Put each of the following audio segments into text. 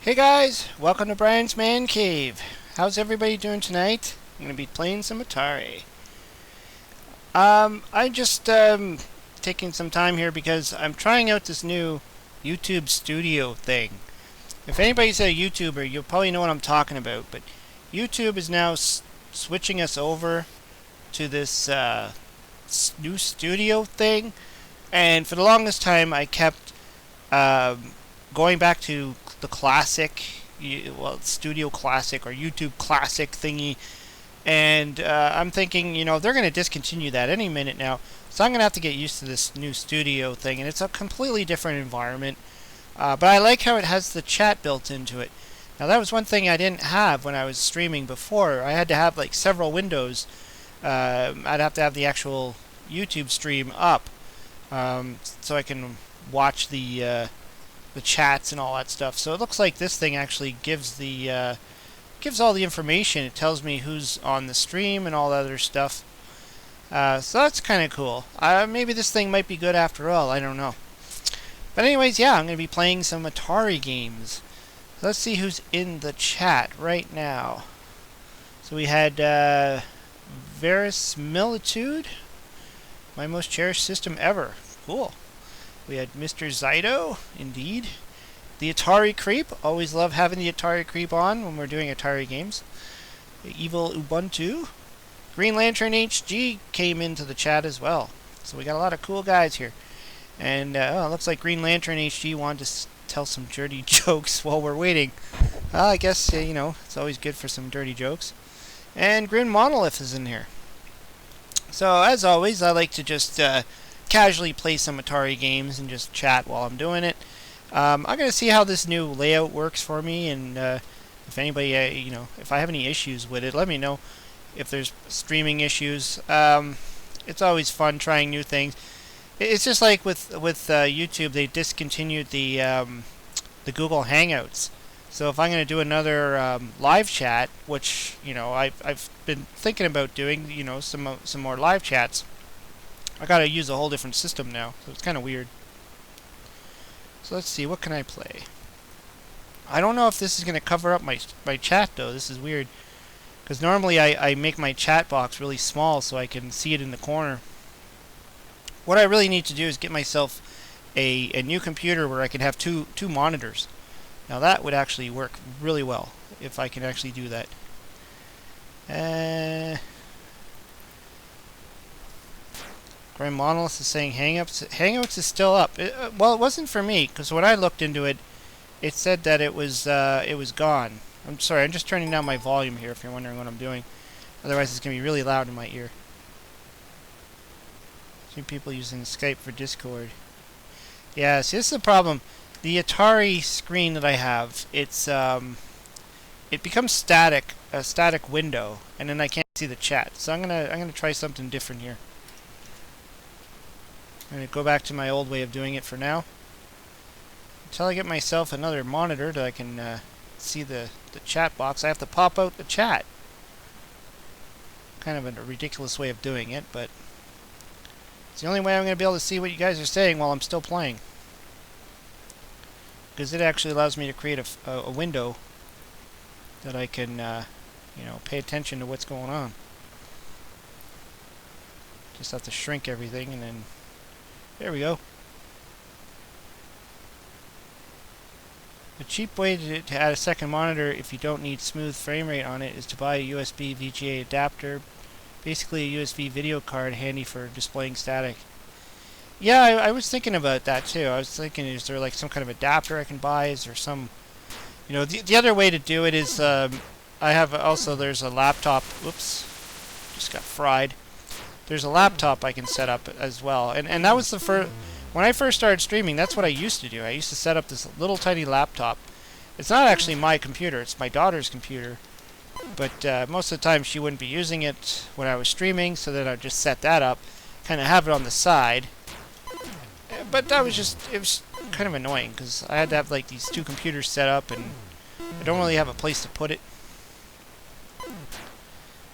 Hey guys, welcome to Brian's Man Cave. How's everybody doing tonight? I'm going to be playing some Atari. I just taking some time here because I'm trying out this new YouTube studio thing. If anybody's a YouTuber, you'll probably know what I'm talking about, but YouTube is now switching us over to this new studio thing, and for the longest time I kept going back to the classic, Studio Classic or YouTube Classic thingy, and I'm thinking, they're going to discontinue that any minute now, so I'm going to have to get used to this new studio thing, and it's a completely different environment, but I like how it has the chat built into it. Now that was one thing I didn't have when I was streaming before. I had to have like several windows. I'd have to have the actual YouTube stream up, so I can watch the chats and all that stuff. So it looks like this thing actually gives all the information. It tells me who's on the stream and all that other stuff. So that's kind of cool. Maybe this thing might be good after all. I don't know. But anyways, yeah, I'm going to be playing some Atari games. So let's see who's in the chat right now. So we had Verisimilitude, my most cherished system ever. Cool. We had Mr. Zydo, indeed. The Atari Creep. Always love having the Atari Creep on when we're doing Atari games. The Evil Ubuntu. Green Lantern HG came into the chat as well. So we got a lot of cool guys here. And it looks like Green Lantern HG wanted to tell some dirty jokes while we're waiting. I guess, it's always good for some dirty jokes. And Grim Monolith is in here. So as always, I like to just casually play some Atari games and just chat while I'm doing it. I'm going to see how this new layout works for me, and if anybody, if I have any issues with it, let me know. If there's streaming issues, it's always fun trying new things. It's just like with YouTube, they discontinued the Google Hangouts. So if I'm going to do another live chat, which I've been thinking about doing, some more live chats, I got to use a whole different system now, so it's kind of weird. So let's see, what can I play? I don't know if this is going to cover up my chat though. This is weird, because normally I make my chat box really small so I can see it in the corner. What I really need to do is get myself a new computer where I can have two monitors. Now that would actually work really well if I can actually do that. Grim Monolith is saying Hangouts is still up. Well, it wasn't for me, because when I looked into it, it said that it was gone. I'm sorry, I'm just turning down my volume here if you're wondering what I'm doing. Otherwise it's going to be really loud in my ear. See people using Skype for Discord. Yeah, see, this is the problem. The Atari screen that I have, it becomes static, a static window, and then I can't see the chat. So I'm gonna try something different here. I'm going to go back to my old way of doing it for now, until I get myself another monitor that I can see the chat box. I have to pop out the chat. Kind of a ridiculous way of doing it, but it's the only way I'm going to be able to see what you guys are saying while I'm still playing. Because it actually allows me to create a window that I can pay attention to what's going on. Just have to shrink everything, and then there we go. A cheap way to add a second monitor if you don't need smooth frame rate on it is to buy a USB VGA adapter. Basically a USB video card handy for displaying static. Yeah, I was thinking about that too. I was thinking, is there like some kind of adapter I can buy? Is there some... the other way to do it is, I have also, there's a laptop... Whoops. Just got fried. There's a laptop I can set up as well. And that was the first... When I first started streaming, that's what I used to do. I used to set up this little tiny laptop. It's not actually my computer. It's my daughter's computer. But most of the time she wouldn't be using it when I was streaming, so then I'd just set that up, kind of have it on the side. But that was just... It was kind of annoying, because I had to have like these two computers set up, and I don't really have a place to put it.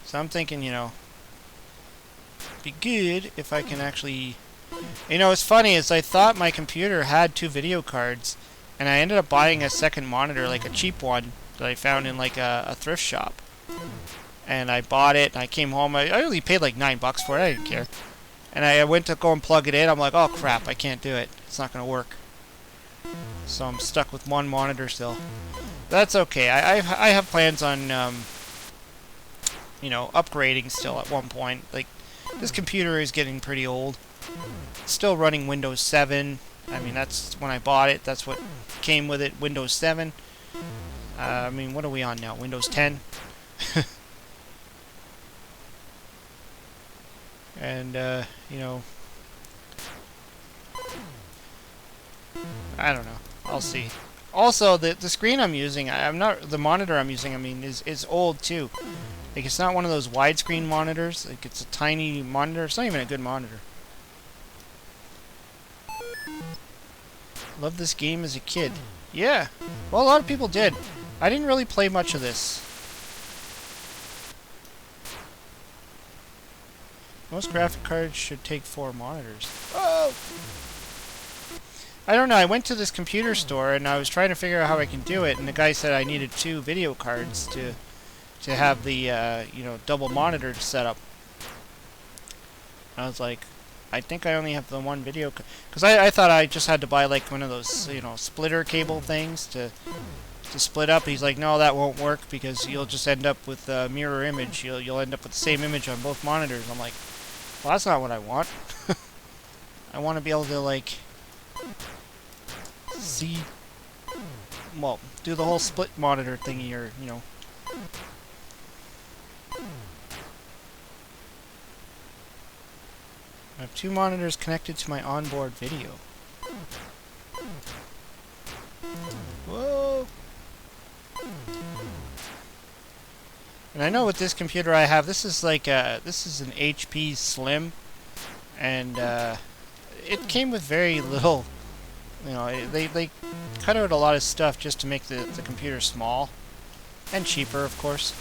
So I'm thinking, be good if I can actually... what's funny is I thought my computer had two video cards, And I ended up buying a second monitor, like a cheap one that I found in like a thrift shop. And I bought it, and I came home. I only paid like $9 for it. I didn't care. And I went to go and plug it in. I'm like, oh crap, I can't do it. It's not going to work. So I'm stuck with one monitor still. That's okay. I have plans on, you know, upgrading still at one point. Like, this computer is getting pretty old. It's still running Windows 7. I mean, that's when I bought it. That's what came with it, Windows 7. I mean, what are we on now? Windows 10? And, you know, I don't know. I'll see. Also, the screen I'm using, the monitor I'm using, I mean, is old too. Like, it's not one of those widescreen monitors. Like, it's a tiny monitor. It's not even a good monitor. Loved this game as a kid. Yeah. Well, a lot of people did. I didn't really play much of this. Most graphic cards should take 4 monitors. Oh! I don't know. I went to this computer store and I was trying to figure out how I can do it, and the guy said I needed 2 video cards to have the you know, double monitor set up. I was like, I think I only have the one video because I thought I just had to buy like one of those, you know, splitter cable things to split up. He's like, no, that won't work because you'll just end up with a mirror image. You'll end up with the same image on both monitors. I'm like, well, that's not what I want. I want to be able to like see, well, do the whole split monitor thingy, or you know. I have 2 monitors connected to my onboard video. Whoa! And I know with this computer I have, this is like this is an HP Slim, and it came with very little. You know, they cut out a lot of stuff just to make the computer small and cheaper, of course.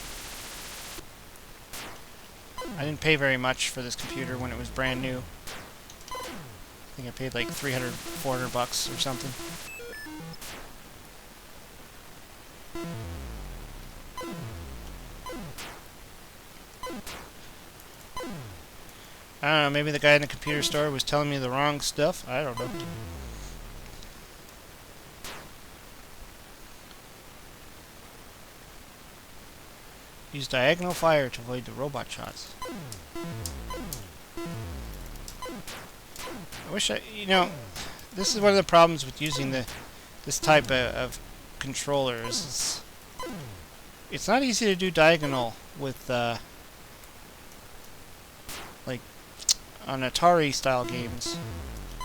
I didn't pay very much for this computer when it was brand new. I think I paid like $300, $400 or something. I don't know, maybe the guy in the computer store was telling me the wrong stuff. I don't know. Use diagonal fire to avoid the robot shots. I wish you know, this is one of the problems with using this type of controllers. It's not easy to do diagonal with like on Atari style games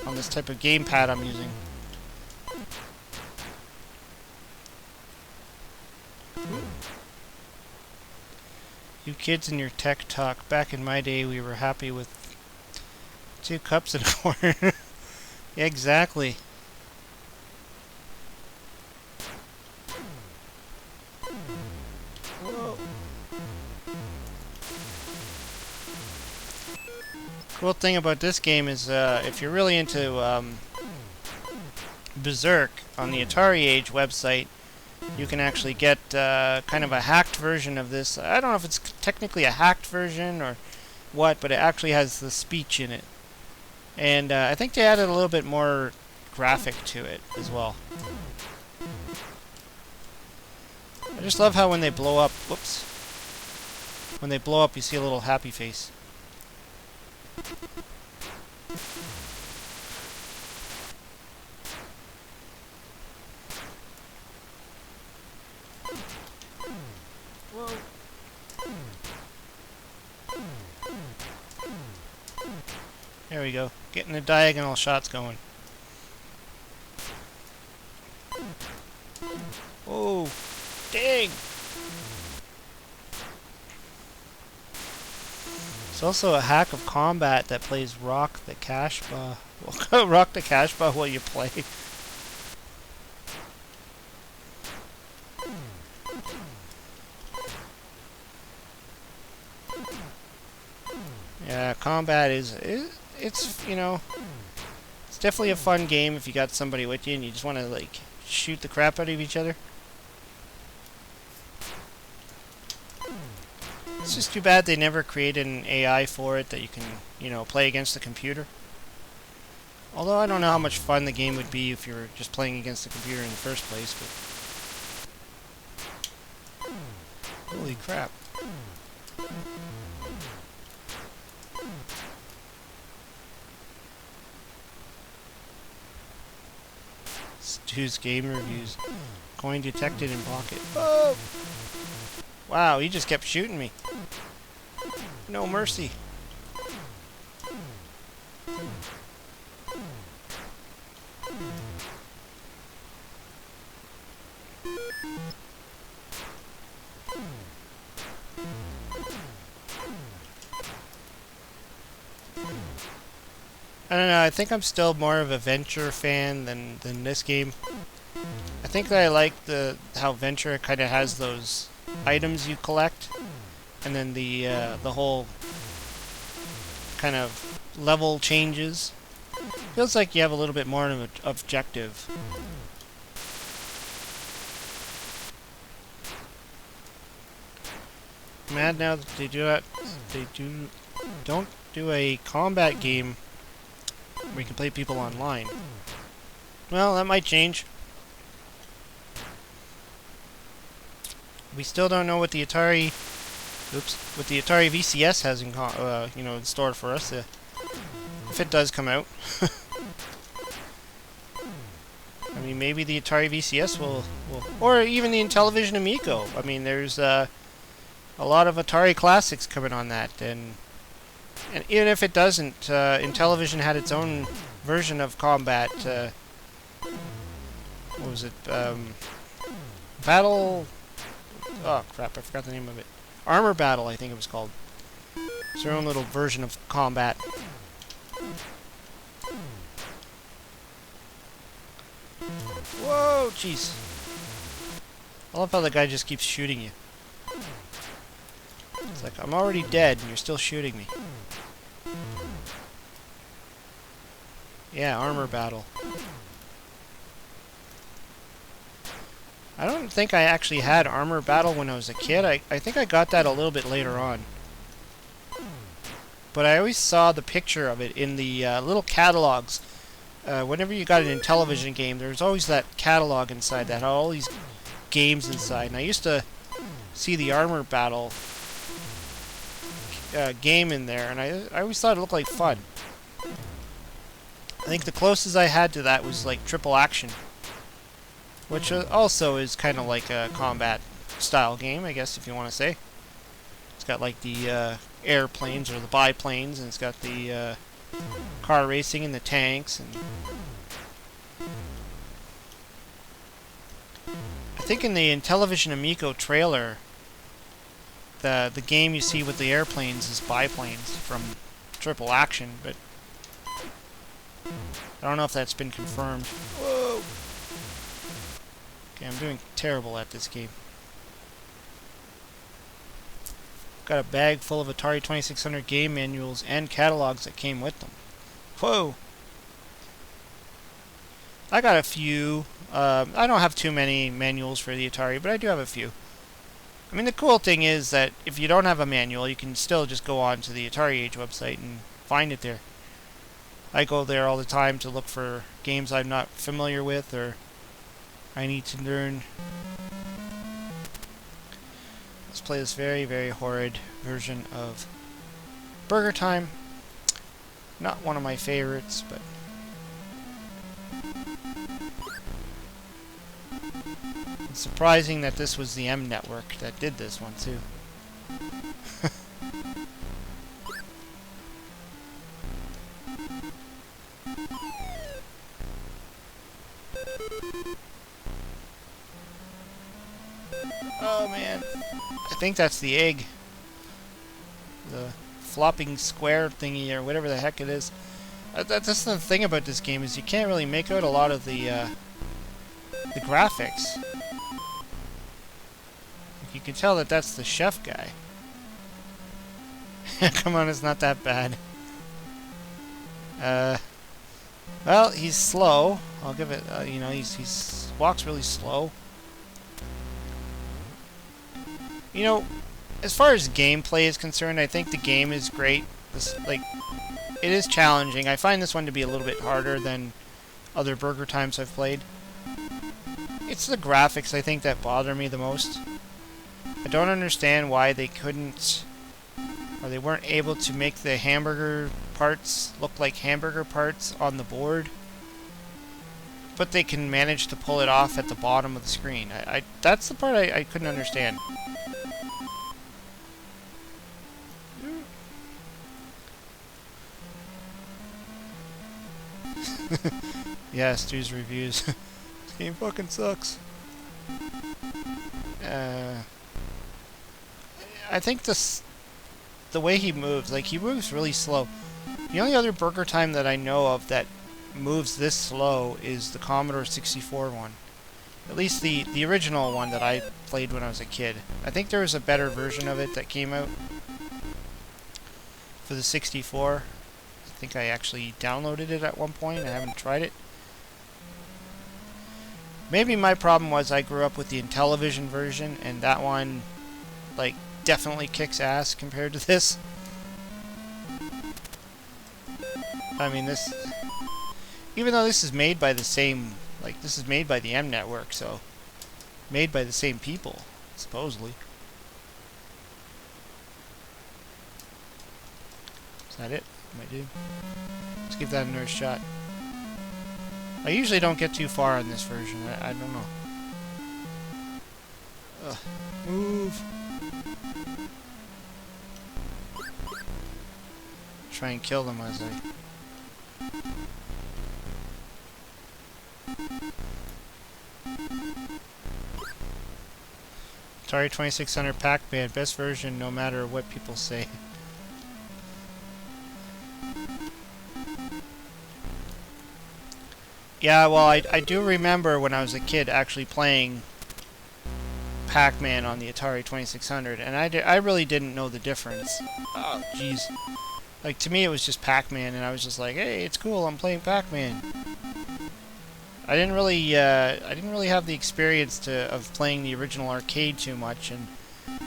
on this type of gamepad I'm using. You kids and your tech talk. Back in my day, we were happy with 2 cups and a quarter. Yeah, exactly. Whoa. Cool thing about this game is if you're really into Berserk on the Atari Age website, you can actually get kind of a hacked version of this. I don't know if it's technically a hacked version or what, but it actually has the speech in it. And I think they added a little bit more graphic to it as well. I just love how when they blow up, whoops, when they blow up you see a little happy face. There we go. Getting the diagonal shots going. Oh, dang! It's also a hack of combat that plays Rock the Cashba. Rock the Cashba while you play. Yeah, combat it's, you know, it's definitely a fun game if you got somebody with you and you just want to, like, shoot the crap out of each other. It's just too bad they never created an AI for it that you can, you know, play against the computer. Although I don't know how much fun the game would be if you were just playing against the computer in the first place, but... Holy crap. Stu's game reviews. Coin detected in pocket. Oh! Wow, he just kept shooting me. No mercy. I don't know, I think I'm still more of a Venture fan than this game. I think that I like how Venture kind of has those items you collect, and then the whole kind of level changes. Feels like you have a little bit more of an objective. Mad now that they don't do a combat game where you can play people online. Well, that might change. We still don't know what the Atari, what the Atari VCS has in, you know, in store for us. If it does come out. I mean, maybe the Atari VCS will, or even the Intellivision Amico. I mean, there's a lot of Atari classics coming on that, and even if it doesn't, Intellivision had its own version of combat. What was it? Battle. Oh crap! I forgot the name of it. Armor Battle, I think it was called. It's their own little version of combat. Whoa, jeez. I love how the guy just keeps shooting you. It's like, I'm already dead and you're still shooting me. Yeah, Armor Battle. I don't think I actually had Armor Battle when I was a kid. I think I got that a little bit later on. But I always saw the picture of it in the little catalogs. Whenever you got an Intellivision game, there was always that catalog inside that had all these games inside. And I used to see the Armor Battle game in there, and I always thought it looked like fun. I think the closest I had to that was like Triple Action, which also is kind of like a combat style game, I guess, if you want to say. It's got like the airplanes or the biplanes, and it's got the car racing and the tanks. And I think in the Intellivision Amico trailer, the game you see with the airplanes is biplanes from Triple Action, but I don't know if that's been confirmed. Whoa! Okay, I'm doing terrible at this game. Got a bag full of Atari 2600 game manuals and catalogs that came with them. Whoa! I got a few. I don't have too many manuals for the Atari, but I do have a few. I mean, the cool thing is that if you don't have a manual, you can still just go on to the Atari Age website and find it there. I go there all the time to look for games I'm not familiar with or I need to learn. Let's play this very, very horrid version of Burger Time. Not one of my favorites, but it's surprising that this was the M Network that did this one too. Oh man, I think that's the egg. The flopping square thingy or whatever the heck it is. That's the thing about this game, is you can't really make out a lot of the graphics. You can tell that that's the chef guy. Come on, it's not that bad. Well, he's slow. I'll give it. You know, he's walks really slow. You know, as far as gameplay is concerned, I think the game is great. This it is challenging. I find this one to be a little bit harder than other Burger Times I've played. It's the graphics, I think, that bother me the most. I don't understand why they couldn't, or they weren't able to make the hamburger parts look like hamburger parts on the board, but they can manage to pull it off at the bottom of the screen. That's the part I couldn't understand. Yeah, Stu's reviews. This game fucking sucks. I think the way he moves, like, he moves really slow. The only other Burger Time that I know of that moves this slow is the Commodore 64 one. At least the original one that I played when I was a kid. I think there was a better version of it that came out for the 64. I think I actually downloaded it at one point. I haven't tried it. Maybe my problem was I grew up with the Intellivision version, and that one, like, definitely kicks ass compared to this. I mean, this, even though this is made by the same, like, this is made by the M Network, so made by the same people, supposedly. Is that it, my dude? Let's give that another shot. I usually don't get too far on this version. I don't know. Ugh. Move. Try and kill them as I... Atari 2600 PacMan, best version no matter what people say. Yeah, well, I do remember when I was a kid actually playing Pac-Man on the Atari 2600, and I really didn't know the difference. Oh, jeez. Like, to me it was just Pac-Man, and I was just like, hey, it's cool, I'm playing Pac-Man. I didn't really have the experience of playing the original arcade too much, and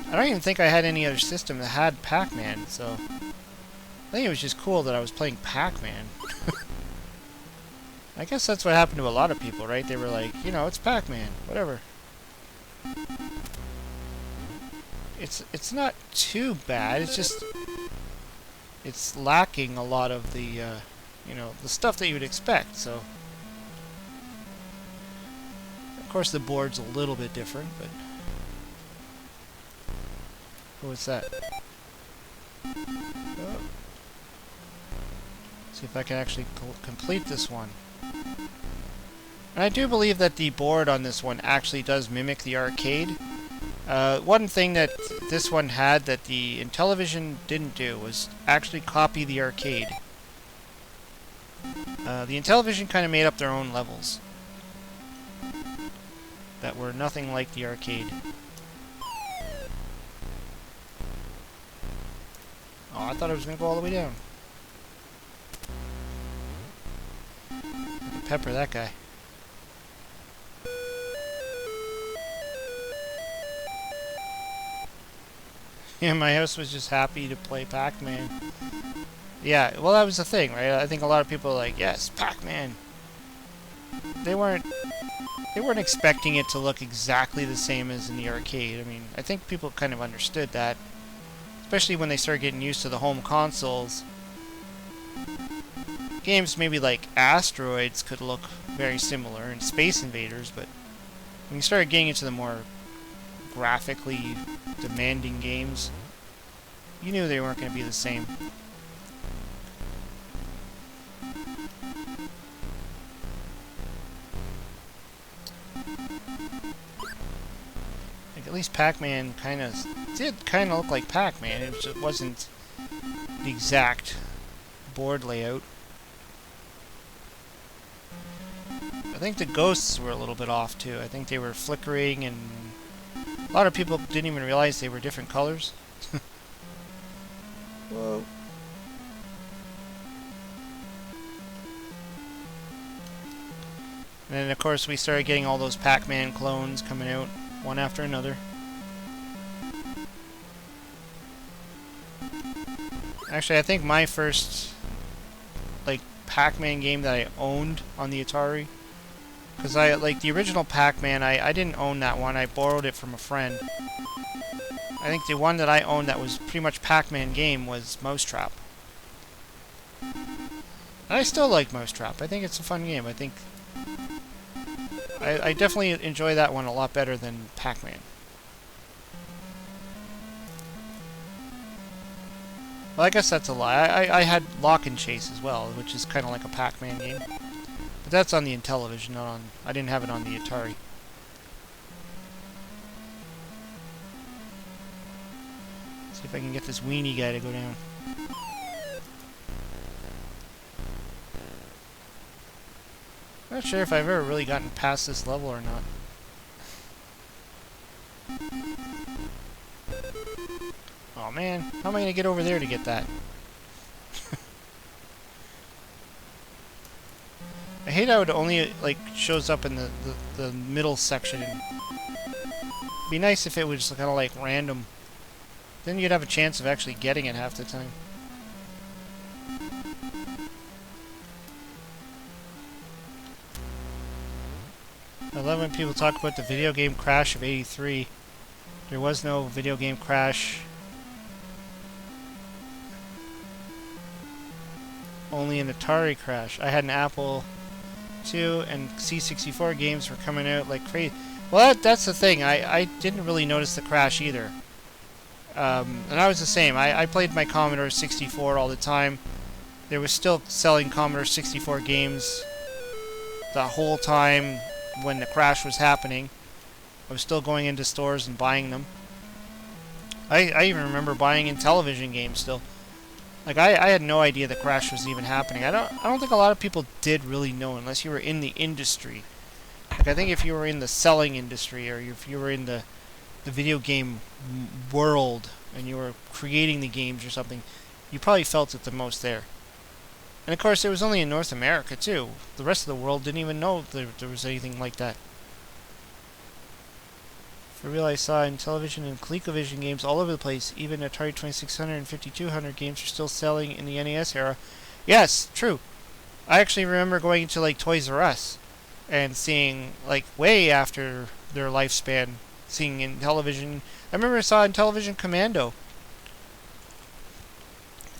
I don't even think I had any other system that had Pac-Man, so I think it was just cool that I was playing Pac-Man. I guess that's what happened to a lot of people, right? They were like, you know, it's Pac-Man, whatever. It's not too bad. It's just it's lacking a lot of the you know, the stuff that you would expect. So of course the board's a little bit different, but what's that? Oh. See if I can actually complete this one. And I do believe that the board on this one actually does mimic the arcade. One thing that this one had that the Intellivision didn't do was actually copy the arcade. The Intellivision kind of made up their own levels that were nothing like the arcade. Oh, I thought I was going to go all the way down. Pepper that guy. Yeah, my house was just happy to play Pac-Man. Yeah, well, that was the thing, right? I think a lot of people are like, yes, Pac-Man. They weren't expecting it to look exactly the same as in the arcade. I mean, I think people kind of understood that, especially when they started getting used to the home consoles. Games maybe like Asteroids could look very similar, and Space Invaders, but when you started getting into the more graphically demanding games, you knew they weren't going to be the same. Like, at least Pac-Man did kind of look like Pac-Man. It just wasn't the exact board layout. I think the ghosts were a little bit off too. I think they were flickering, and a lot of people didn't even realize they were different colors. Whoa. And then, of course, we started getting all those PacMan clones coming out, one after another. Actually, I think my first, like, PacMan game that I owned on the Atari, because like, the original PacMan, I didn't own that one. I borrowed it from a friend. I think the one that I owned that was pretty much PacMan game was Mousetrap. And I still like Mousetrap. I think it's a fun game. I think I definitely enjoy that one a lot better than PacMan. Well, I guess that's a lie. I had Lock and Chase as well, which is kind of like a PacMan game. But that's on the Intellivision, not on... I didn't have it on the Atari. See if I can get this weenie guy to go down. Not sure if I've ever really gotten past this level or not. Oh man, how am I going to get over there to get that? I hate how it only like shows up in the middle section. It'd be nice if it was just kind of like random. Then you'd have a chance of actually getting it half the time. I love when people talk about the video game crash of '83. There was no video game crash. Only an Atari crash. I had an Apple II and C64 games were coming out like crazy. Well, that's the thing. I didn't really notice the crash either. And I was the same. I played my Commodore 64 all the time. They were still selling Commodore 64 games the whole time when the crash was happening. I was still going into stores and buying them. I even remember buying Intellivision games still. Like I had no idea the crash was even happening. I don't think a lot of people did really know unless you were in the industry. Like I think if you were in the selling industry or if you were in the video game world and you were creating the games or something, you probably felt it the most there. And of course it was only in North America too. The rest of the world didn't even know there was anything like that. For real, I saw Intellivision and ColecoVision games all over the place. Even Atari 2600 and 5200 games are still selling in the NES era. Yes, true. I actually remember going to like Toys R Us and seeing like way after their lifespan, seeing Intellivision. I remember I saw Intellivision Commando.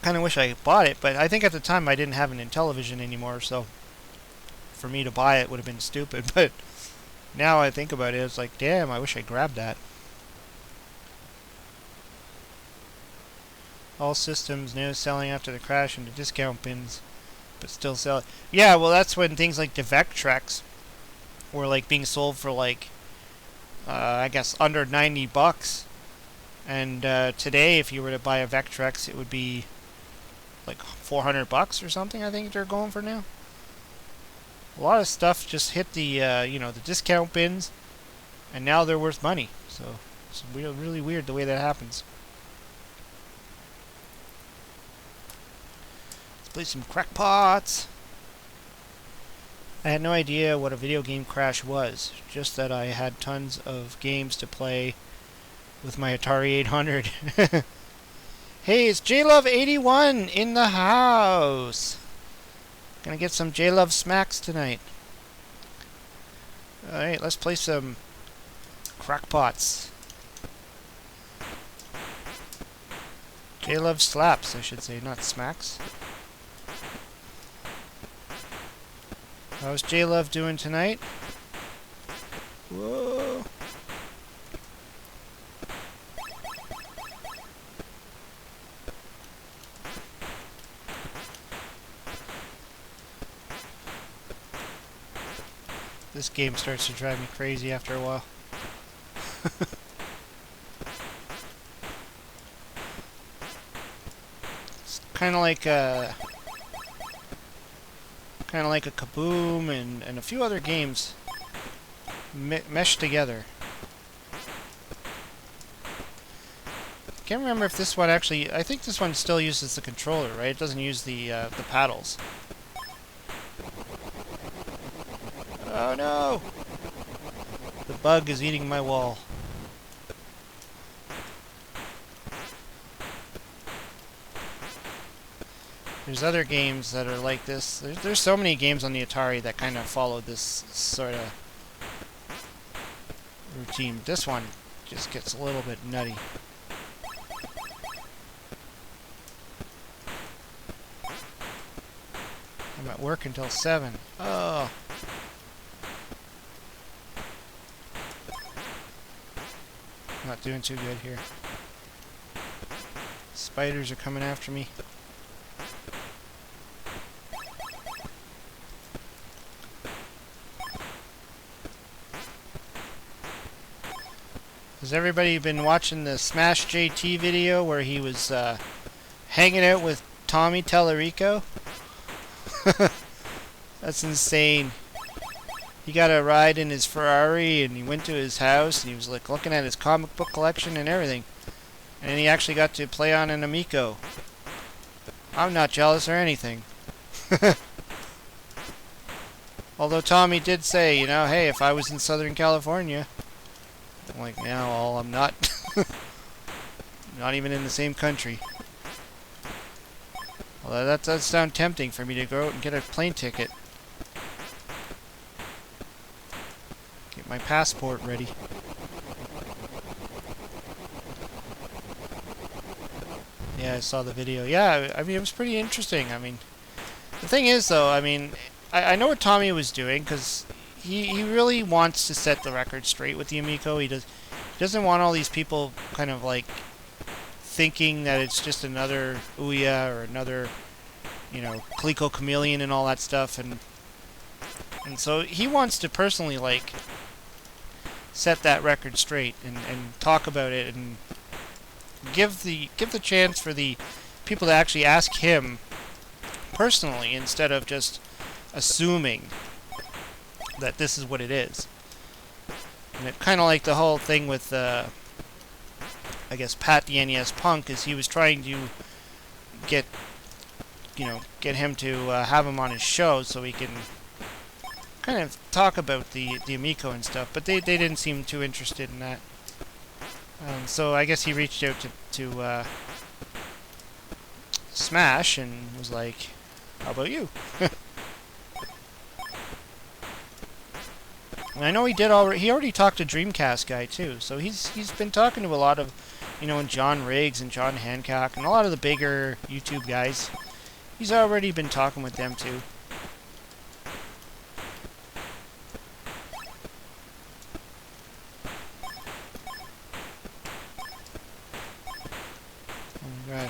Kind of wish I bought it, but I think at the time I didn't have an Intellivision anymore, so for me to buy it would have been stupid. But now I think about it, it's like, damn, I wish I grabbed that. All systems now selling after the crash into discount bins, but still sell. Yeah, well, that's when things like the Vectrex were like being sold for like, I guess under $90. And today, if you were to buy a Vectrex, it would be like $400 or something. I think they're going for now. A lot of stuff just hit the you know, the discount bins, and now they're worth money. So it's really weird the way that happens. Let's play some crackpots. I had no idea what a video game crash was, just that I had tons of games to play with my Atari 800. Hey, it's JLove81 in the house. Gonna get some JLove smacks tonight. Alright, let's play some crackpots. JLove slaps, I should say, not smacks. How's JLove doing tonight? Whoa. This game starts to drive me crazy after a while. It's kind of like a Kaboom and a few other games meshed together. Can't remember if this one actually. I think this one still uses the controller, right? It doesn't use the paddles. Oh no! The bug is eating my wall. There's other games that are like this. There's so many games on the Atari that kind of follow this sort of routine. This one just gets a little bit nutty. I'm at work until 7. Oh. Not doing too good here. Spiders are coming after me. Has everybody been watching the Smash JT video where he was hanging out with Tommy Tallarico? That's insane. He got a ride in his Ferrari and he went to his house and he was like looking at his comic book collection and everything. And he actually got to play on an Amico. I'm not jealous or anything. Although Tommy did say, you know, hey, if I was in Southern California. I'm like, yeah, well, I'm not. Not even in the same country. Well, that does sound tempting for me to go out and get a plane ticket. Get my passport ready. Yeah, I saw the video. Yeah, I mean, it was pretty interesting. I mean, the thing is, though, I mean, I know what Tommy was doing, because he really wants to set the record straight with the Amico. He doesn't want all these people kind of like thinking that it's just another Ouya or another, you know, Coleco Chameleon and all that stuff, and so he wants to personally like set that record straight and talk about it and give the chance for the people to actually ask him personally instead of just assuming that this is what it is. And it kind of like the whole thing with I guess Pat the NES Punk, is he was trying to get him to have him on his show so he can kind of talk about the Amico and stuff, but they didn't seem too interested in that. So I guess he reached out to Smash and was like, how about you? And I know he already talked to Dreamcast guy too, so he's been talking to a lot of, you know, John Riggs and John Hancock and a lot of the bigger YouTube guys. He's already been talking with them too. Oh god.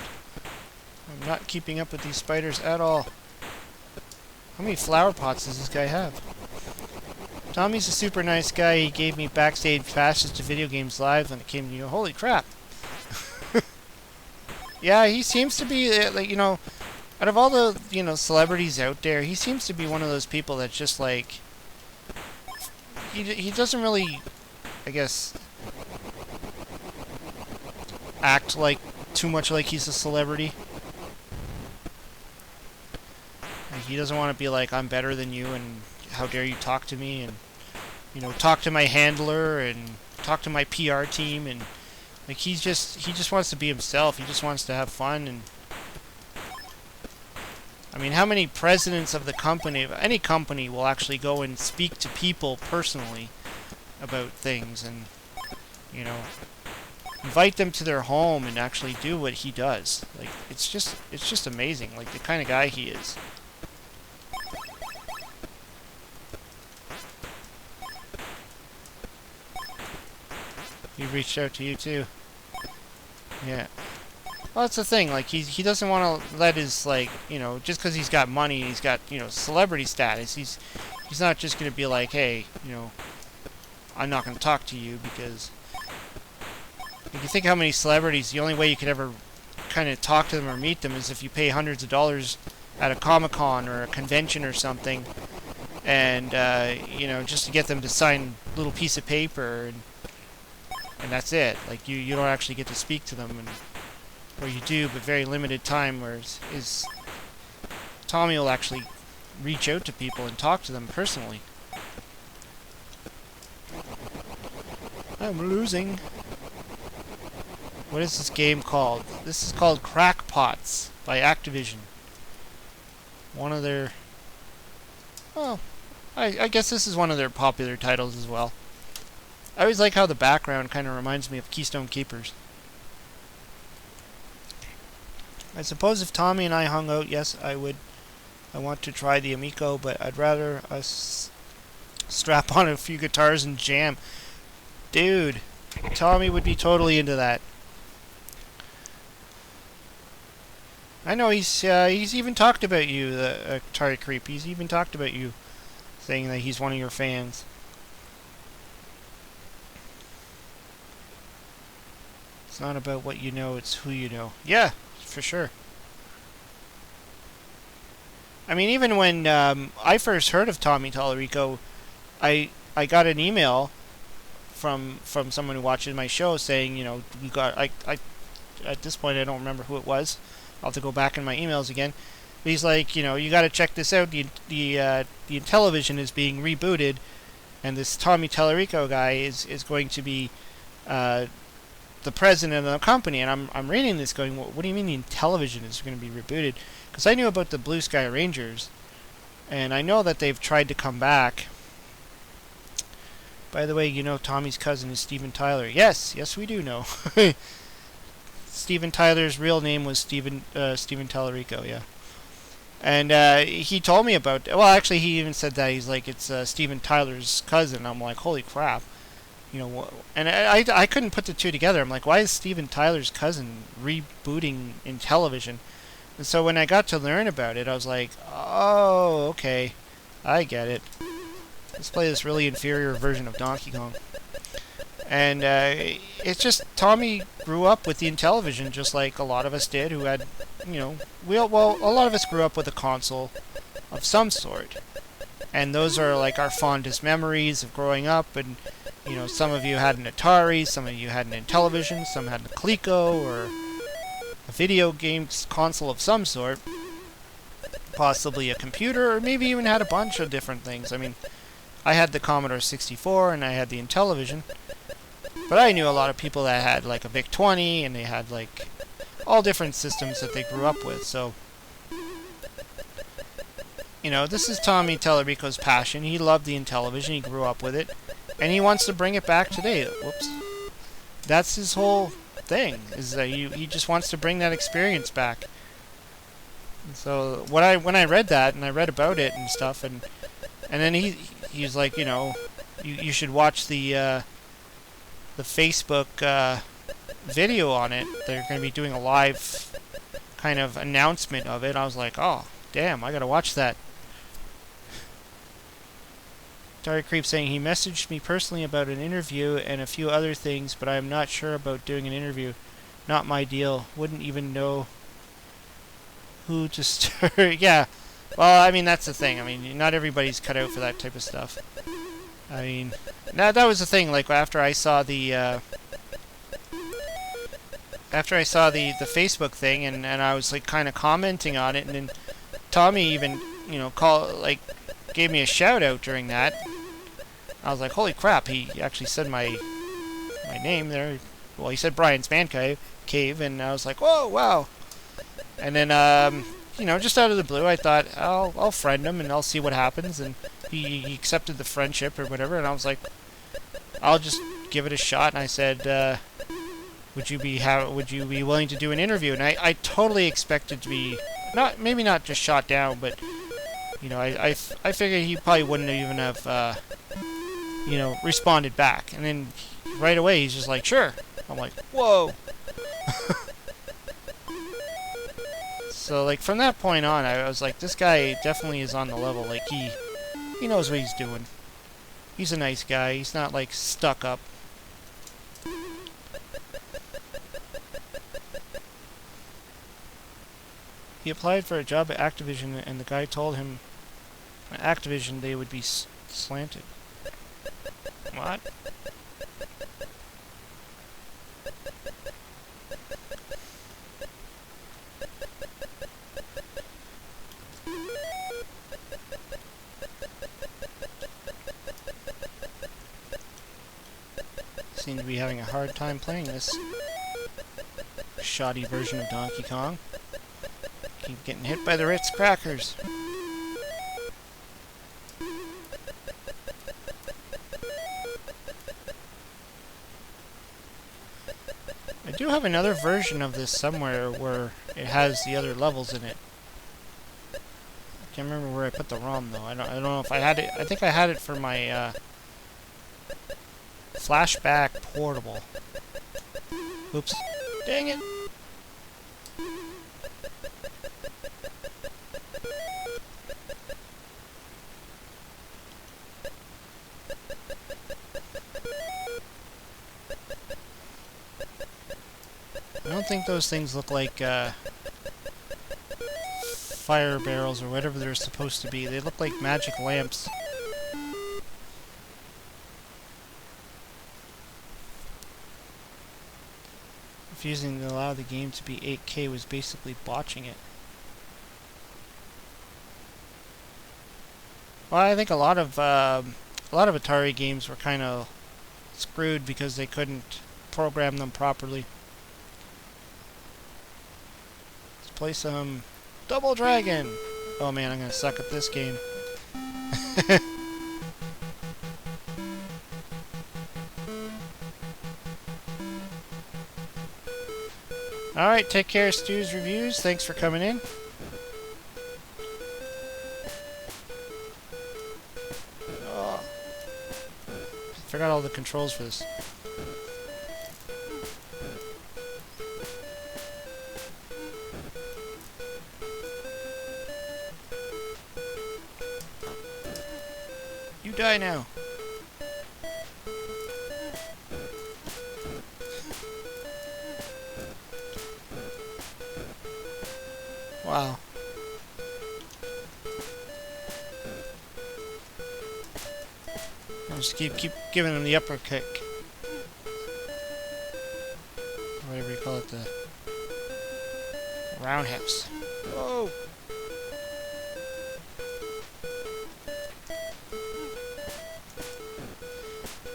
I'm not keeping up with these spiders at all. How many flower pots does this guy have? Tommy's a super nice guy. He gave me backstage passes to Video Games Live when it came to you. Holy crap. Yeah, he seems to be, like, you know, out of all the, you know, celebrities out there, he seems to be one of those people that's just like, he doesn't really, I guess, act like too much like he's a celebrity. Like, he doesn't want to be like, I'm better than you and how dare you talk to me, and, you know, talk to my handler and talk to my PR team, and like he just wants to be himself. He just wants to have fun. And I mean, how many presidents of the company, of any company, will actually go and speak to people personally about things and, you know, invite them to their home and actually do what he does? Like, it's just amazing, like the kind of guy he is. He reached out to you too. Yeah. Well, that's the thing. Like, he doesn't want to let his, like, you know, just because he's got money, he's got, you know, celebrity status. He's not just gonna be like, hey, you know, I'm not gonna talk to you, because if you think how many celebrities, the only way you could ever kind of talk to them or meet them is if you pay hundreds of dollars at a Comic-Con or a convention or something, and you know, just to get them to sign a little piece of paper, and that's it. Like, you don't actually get to speak to them, and or you do, but very limited time. Whereas Tommy will actually reach out to people and talk to them personally. I'm losing. What is this game called? This is called Crackpots by Activision. One of their... Well, I guess this is one of their popular titles as well. I always like how the background kind of reminds me of Keystone Keepers. I suppose if Tommy and I hung out, yes, I would. I want to try the Amico, but I'd rather us strap on a few guitars and jam. Dude, Tommy would be totally into that. I know he's even talked about you, the Atari Creep. He's even talked about you, saying that he's one of your fans. It's not about what you know, it's who you know. Yeah, for sure. I mean, even when I first heard of Tommy Tallarico, I got an email from someone who watches my show saying, you know, we got I at this point I don't remember who it was. I'll have to go back in my emails again. But he's like, you know, you got to check this out. The Intellivision is being rebooted, and this Tommy Tallarico guy is going to be the president of the company. And I'm reading this going, what do you mean the Intellivision is going to be rebooted? Because I knew about the Blue Sky Rangers, and I know that they've tried to come back. By the way, you know Tommy's cousin is Steven Tyler. Yes, we do know. Steven Tyler's real name was Steven Tallarico, yeah. And he told me about... Well, actually, he even said that. He's like, it's Steven Tyler's cousin. I'm like, holy crap. You know, and I couldn't put the two together. I'm like, why is Steven Tyler's cousin rebooting Intellivision? And so when I got to learn about it, I was like, oh, okay. I get it. Let's play this really inferior version of Donkey Kong. And it's just, Tommy grew up with the Intellivision just like a lot of us did who had, you know, a lot of us grew up with a console of some sort. And those are like our fondest memories of growing up. And, you know, some of you had an Atari, some of you had an Intellivision, some had a Coleco or a video games console of some sort. Possibly a computer, or maybe even had a bunch of different things. I mean, I had the Commodore 64 and I had the Intellivision. But I knew a lot of people that had like a VIC-20 and they had like all different systems that they grew up with. So, you know, this is Tommy Tallarico's passion. He loved the Intellivision. He grew up with it. And he wants to bring it back today. Whoops. That's his whole thing, is that he just wants to bring that experience back. And so when I read that and I read about it and stuff, and then he's like, you know, you should watch the Facebook video on it. They're going to be doing a live kind of announcement of it. I was like, oh, damn, I got to watch that. Atari Creep saying he messaged me personally about an interview and a few other things, but I'm not sure about doing an interview. Not my deal. Wouldn't even know who to start. Yeah. Well, I mean, that's the thing. I mean, not everybody's cut out for that type of stuff. I mean, that was the thing. Like, after I saw the Facebook thing, and I was like kind of commenting on it, and then Tommy even, you know, gave me a shout out during that. I was like, holy crap, he actually said my name there. Well, he said Brian's Man Cave, and I was like, whoa, wow. And then, you know, just out of the blue, I thought, I'll friend him and I'll see what happens. And he accepted the friendship or whatever, and I was like, I'll just give it a shot. And I said, would you be willing to do an interview? And I totally expected to be maybe not just shot down, but you know, I figured he probably wouldn't even have you know, responded back. And then right away he's just like, sure. I'm like, whoa. So like from that point on, I was like, this guy definitely is on the level. Like he knows what he's doing. He's a nice guy. He's not like stuck up. He applied for a job at Activision, and the guy told him at Activision they would be slanted. What? seem to be having a hard time playing this shoddy version of Donkey Kong. Keep getting hit by the Ritz crackers. I do have another version of this somewhere where it has the other levels in it. I can't remember where I put the ROM though. I don't know if I had it. I think I had it for my Flashback Portable. Oops. Dang it. I don't think those things look like fire barrels or whatever they're supposed to be. They look like magic lamps. Refusing to allow the game to be 8K was basically botching it. Well, I think a lot of Atari games were kind of screwed because they couldn't program them properly. Let's play some Double Dragon. Oh man, I'm gonna suck at this game. Alright, take care, Stu's Reviews. Thanks for coming in. Oh. Forgot all the controls for this. You die now. Wow. I'll just keep giving him the upper kick. Or whatever you call it, the roundhouse. Whoa!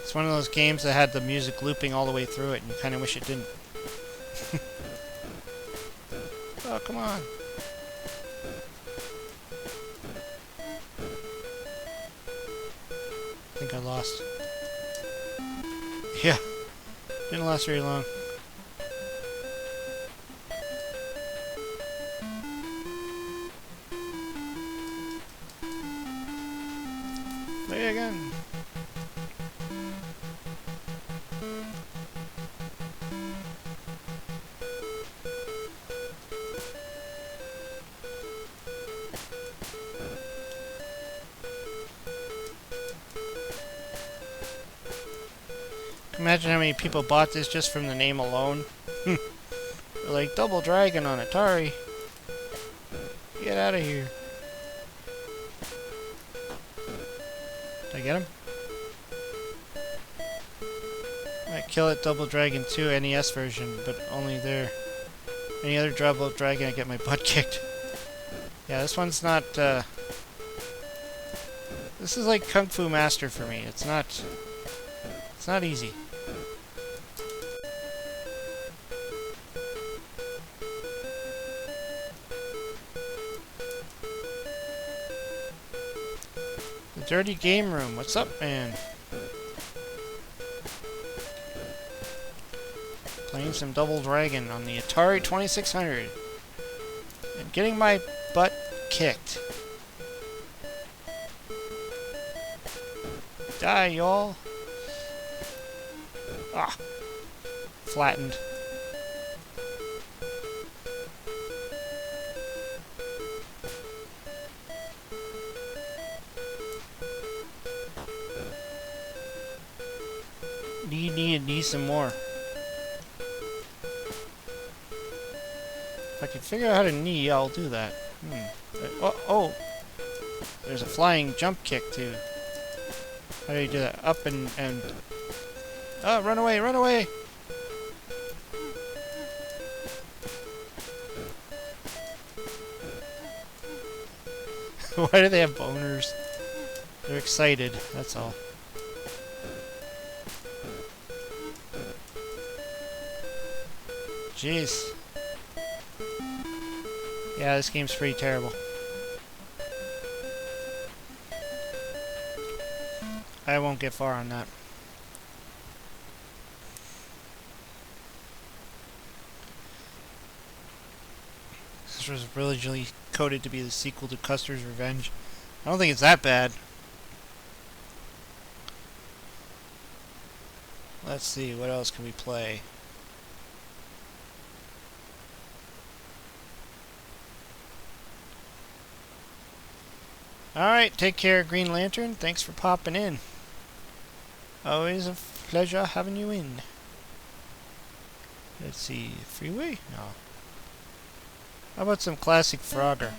It's one of those games that had the music looping all the way through it, and you kind of wish it didn't. Oh, come on. I think I lost. Yeah. Didn't last very long. Play again. Imagine how many people bought this just from the name alone. They're like, Double Dragon on Atari. Get out of here. Did I get him? Might kill it, Double Dragon 2 NES version, but only there. Any other Double Dragon, I get my butt kicked. Yeah, this one's not, this is like Kung Fu Master for me. It's not easy. Dirty Game Room, what's up, man? Playing some Double Dragon on the Atari 2600 and getting my butt kicked. Die, y'all. Ah, flattened. Need some more. If I can figure out how to knee, I'll do that. Oh, there's a flying jump kick too. How do you do that? Up and oh, run away, run away! Why do they have boners? They're excited, that's all. Jeez. Yeah, this game's pretty terrible. I won't get far on that. This was originally coded to be the sequel to Custers Revenge. I don't think it's that bad. Let's see, what else can we play? Alright, take care, Green Lantern. Thanks for popping in. Always a pleasure having you in. Let's see, Freeway? No. How about some classic Frogger?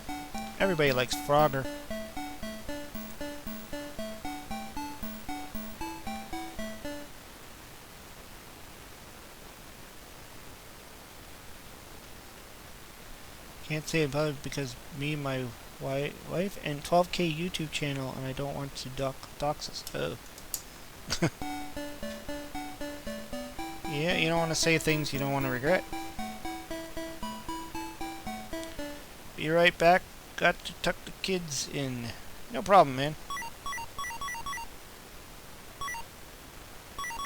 Everybody likes Frogger. Can't say about it because me, my wife, and 12K YouTube channel, and I don't want to dox us. Oh. Yeah, you don't want to say things you don't want to regret. Be right back. Got to tuck the kids in. No problem, man.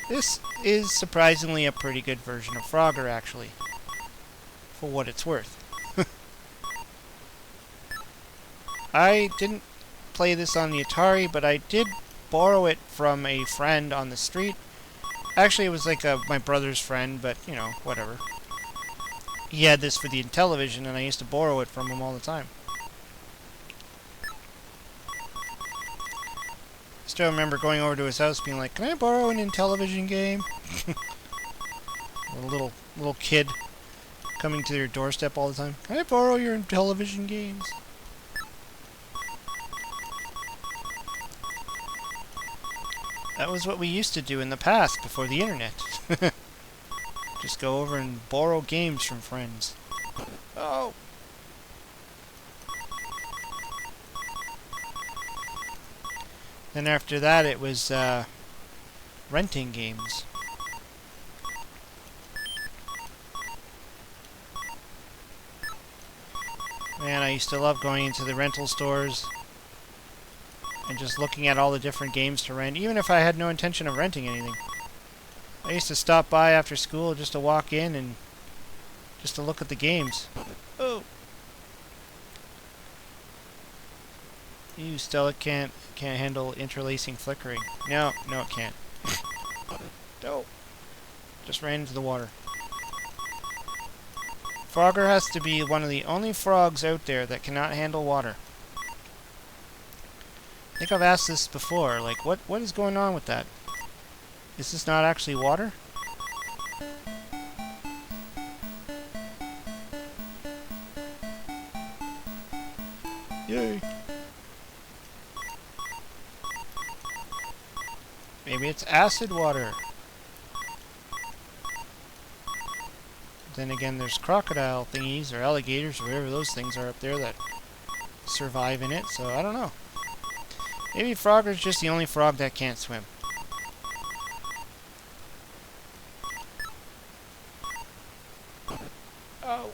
This is surprisingly a pretty good version of Frogger, actually. For what it's worth. I didn't play this on the Atari, but I did borrow it from a friend on the street. Actually, it was like my brother's friend, but, you know, whatever. He had this for the Intellivision, and I used to borrow it from him all the time. I still remember going over to his house being like, "Can I borrow an Intellivision game?" A little kid coming to your doorstep all the time. "Can I borrow your Intellivision games?" That was what we used to do in the past, before the internet. Just go over and borrow games from friends. Oh! Then after that, it was renting games. Man, I used to love going into the rental stores and just looking at all the different games to rent, even if I had no intention of renting anything. I used to stop by after school just to walk in and just to look at the games. Oh! You Stella can't handle interlacing flickering. No, it can't. No. Just ran into the water. Frogger has to be one of the only frogs out there that cannot handle water. I think I've asked this before, like, what is going on with that? Is this not actually water? Yay! Maybe it's acid water. Then again, there's crocodile thingies, or alligators, or whatever those things are up there that survive in it, so I don't know. Maybe Frogger's just the only frog that can't swim. Oh.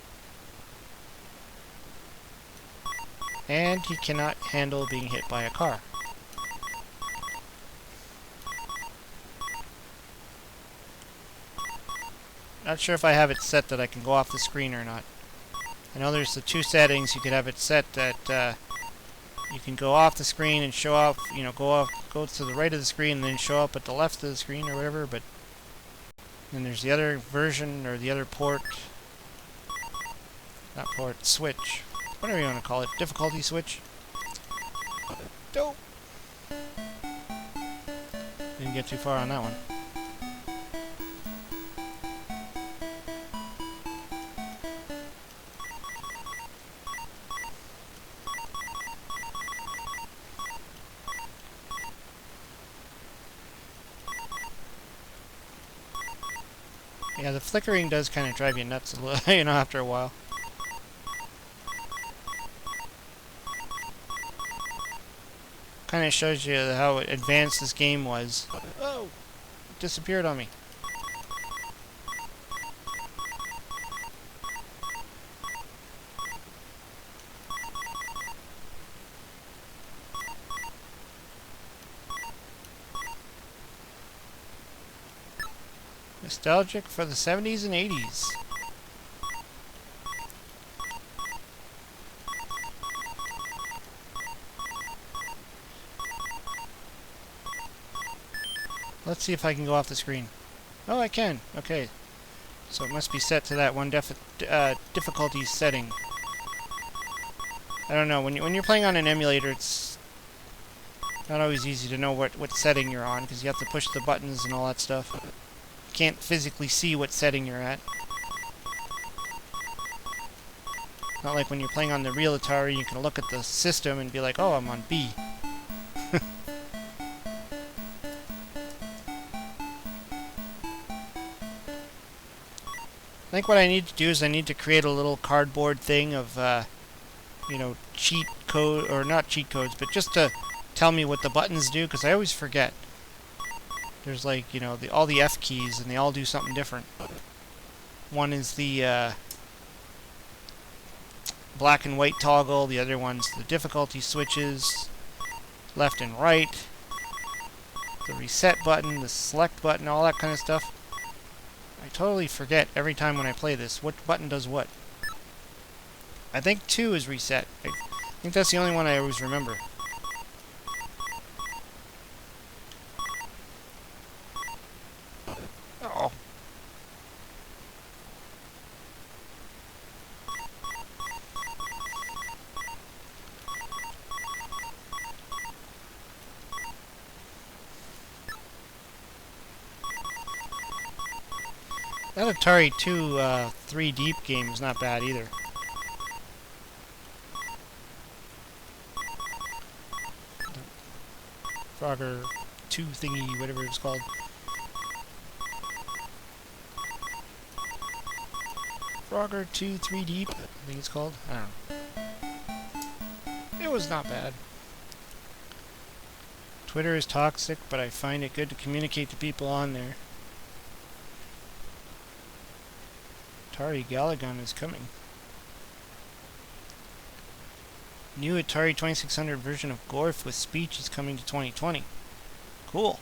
And he cannot handle being hit by a car. Not sure if I have it set that I can go off the screen or not. I know there's the two settings. You could have it set that you can go off the screen and show up, you know, go to the right of the screen and then show up at the left of the screen or whatever, but then there's the other version, or the other port, not port, switch, whatever you want to call it, difficulty switch. Dope! Didn't get too far on that one. Yeah, the flickering does kind of drive you nuts a little, you know, after a while. Kind of shows you how advanced this game was. Oh! It disappeared on me. Nostalgic for the 70s and 80s. Let's see if I can go off the screen. Oh, I can. Okay. So it must be set to that one difficulty setting. I don't know. When you're playing on an emulator, it's not always easy to know what setting you're on, because you have to push the buttons and all that stuff. You can't physically see what setting you're at. Not like when you're playing on the real Atari, you can look at the system and be like, oh, I'm on B. I think what I need to do is I need to create a little cardboard thing of, you know, cheat code, or not cheat codes, but just to tell me what the buttons do, because I always forget. There's like, you know, all the F keys, and they all do something different. One is the black and white toggle, the other one's the difficulty switches, left and right, the reset button, the select button, all that kind of stuff. I totally forget every time when I play this what button does what. I think 2 is reset. I think that's the only one I always remember. Oh. That Atari 2 3 Deep game is not bad either. Frogger 2 thingy, whatever it's called. Frogger 2 3 Deep, I think it's called. I don't know. It was not bad. Twitter is toxic, but I find it good to communicate to people on there. Atari Galligan is coming. New Atari 2600 version of Gorf with speech is coming to 2020. Cool.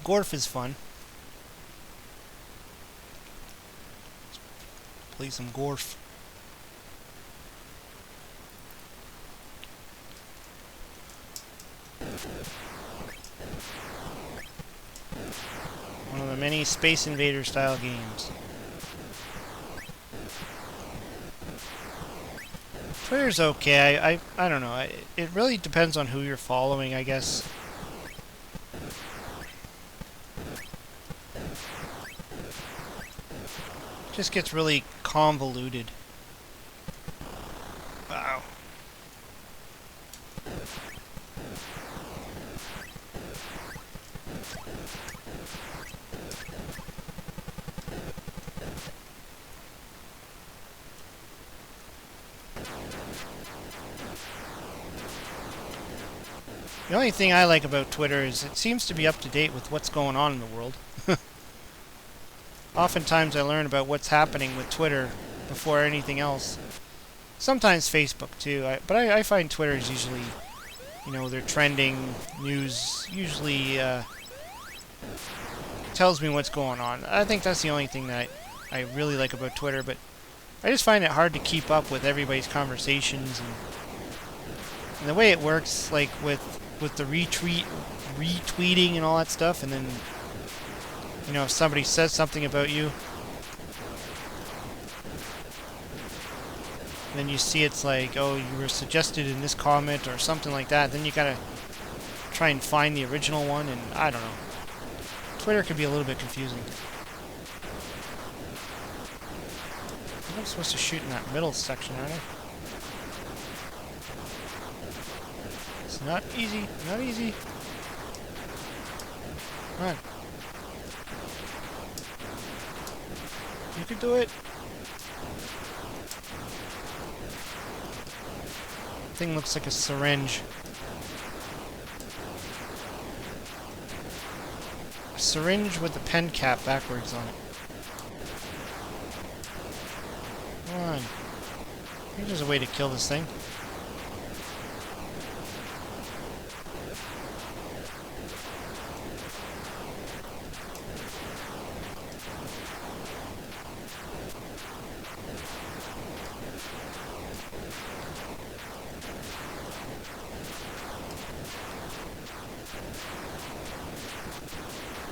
Gorf is fun. Let's play some Gorf. One of the many Space Invader style games. Twitter's okay. I don't know. It really depends on who you're following, I guess. It just gets really convoluted. Wow. The only thing I like about Twitter is it seems to be up to date with what's going on in the world. Oftentimes I learn about what's happening with Twitter before anything else. Sometimes Facebook too, but I find Twitter is usually, you know, their trending news usually tells me what's going on. I think that's the only thing that I really like about Twitter, but I just find it hard to keep up with everybody's conversations and the way it works, like with the retweeting and all that stuff, and then, you know, if somebody says something about you, then you see it's like, oh, you were suggested in this comment or something like that, then you gotta try and find the original one, and I don't know. Twitter could be a little bit confusing. I'm supposed to shoot in that middle section, aren't I? It's not easy, not easy. Come on. You can do it. Thing looks like a syringe. A syringe with the pen cap backwards on it. Come on. I think there's a way to kill this thing.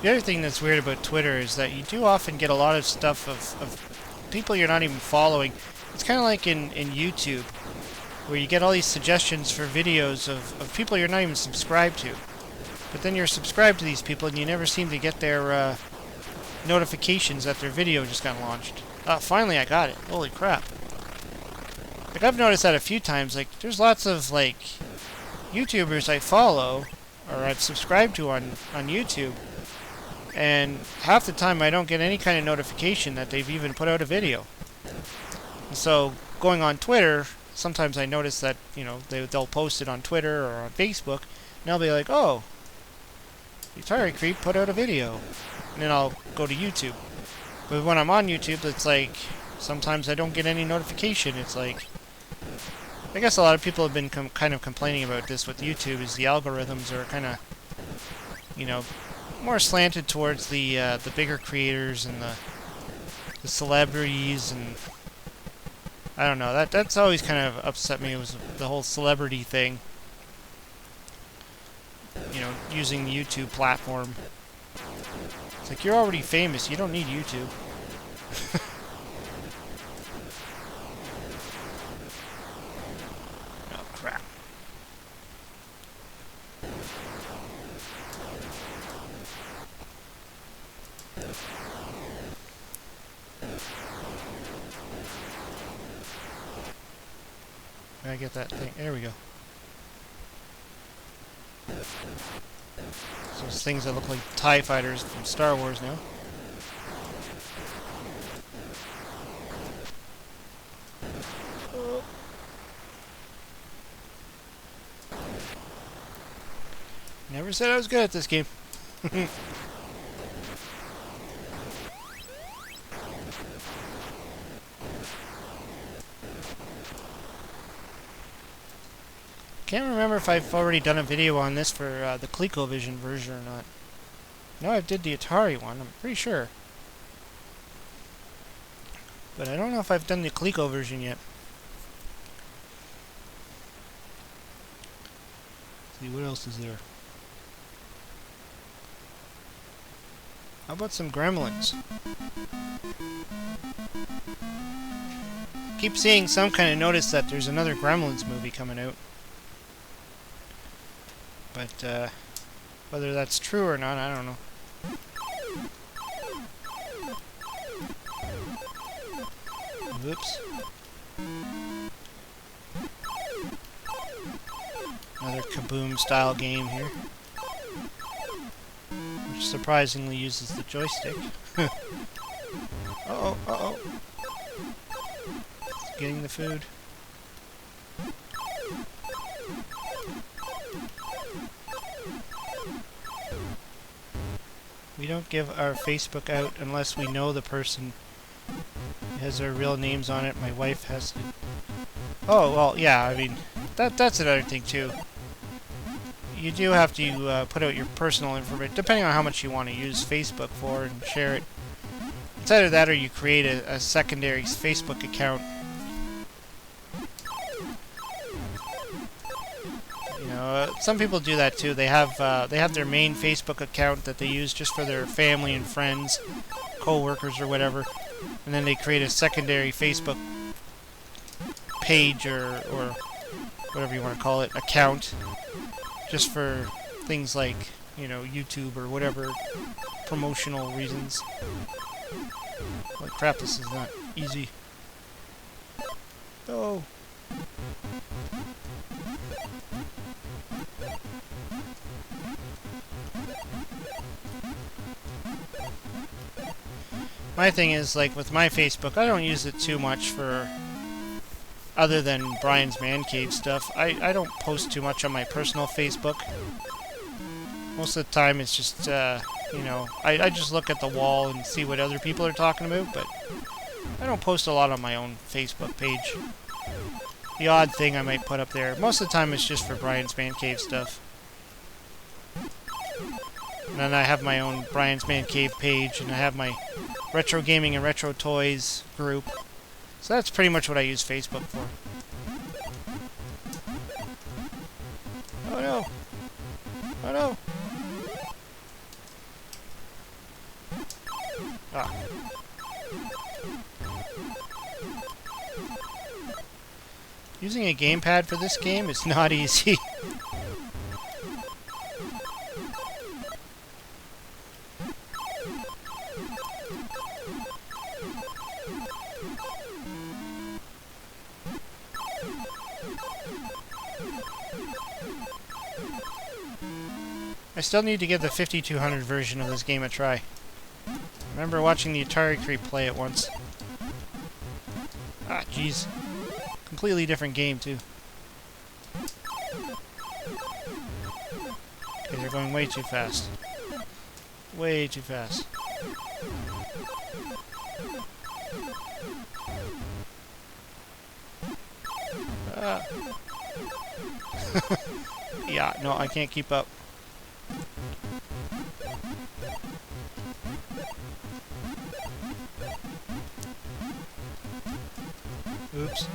The other thing that's weird about Twitter is that you do often get a lot of stuff of people you're not even following. It's kind of like in YouTube, where you get all these suggestions for videos of people you're not even subscribed to. But then you're subscribed to these people and you never seem to get their notifications that their video just got launched. Finally I got it. Holy crap. Like, I've noticed that a few times. Like, there's lots of, like, YouTubers I follow, or I've subscribed to on YouTube, and half the time I don't get any kind of notification that they've even put out a video. And so, going on Twitter, sometimes I notice that, you know, they'll post it on Twitter or on Facebook, and I'll be like, oh, the Atari Creep put out a video. And then I'll go to YouTube. But when I'm on YouTube, it's like, sometimes I don't get any notification. It's like, I guess a lot of people have been kind of complaining about this with YouTube, is the algorithms are kind of, you know, more slanted towards the bigger creators and the celebrities, and I don't know, that's always kind of upset me. It was the whole celebrity thing, you know, using the YouTube platform. It's like, you're already famous, you don't need YouTube. Oh, crap. I get that thing. There we go. Those things that look like TIE fighters from Star Wars now. Oh. Never said I was good at this game. Can't remember if I've already done a video on this for the ColecoVision version or not. No, I did the Atari one, I'm pretty sure. But I don't know if I've done the Coleco version yet. Let's see, what else is there? How about some Gremlins? Keep seeing some kind of notice that there's another Gremlins movie coming out. But, whether that's true or not, I don't know. Whoops. Another Kaboom-style game here. Which surprisingly uses the joystick. Uh-oh, uh-oh. Getting the food. We don't give our Facebook out unless we know the person has their real names on it. My wife has to... Oh, well, yeah, I mean, that's another thing, too. You do have to put out your personal information, depending on how much you want to use Facebook for and share it. It's either that or you create a secondary Facebook account. Some people do that too. They have their main Facebook account that they use just for their family and friends, co-workers or whatever, and then they create a secondary Facebook page or whatever you want to call it, account, just for things like, you know, YouTube or whatever, promotional reasons. Holy crap, this is not easy. Oh. My thing is, like, with my Facebook, I don't use it too much for other than Brian's Man Cave stuff. I don't post too much on my personal Facebook. Most of the time it's just, you know, I just look at the wall and see what other people are talking about, but I don't post a lot on my own Facebook page. The odd thing I might put up there. Most of the time it's just for Brian's Man Cave stuff. And then I have my own Brian's Man Cave page, and I have my Retro Gaming and Retro Toys group. So that's pretty much what I use Facebook for. Oh no! Oh no! Using a gamepad for this game is not easy. I still need to give the 5200 version of this game a try. I remember watching the Atari Creep play it once. Ah, jeez. Completely different game, too. Okay, they're going way too fast. Way too fast. Yeah, no, I can't keep up. Oops.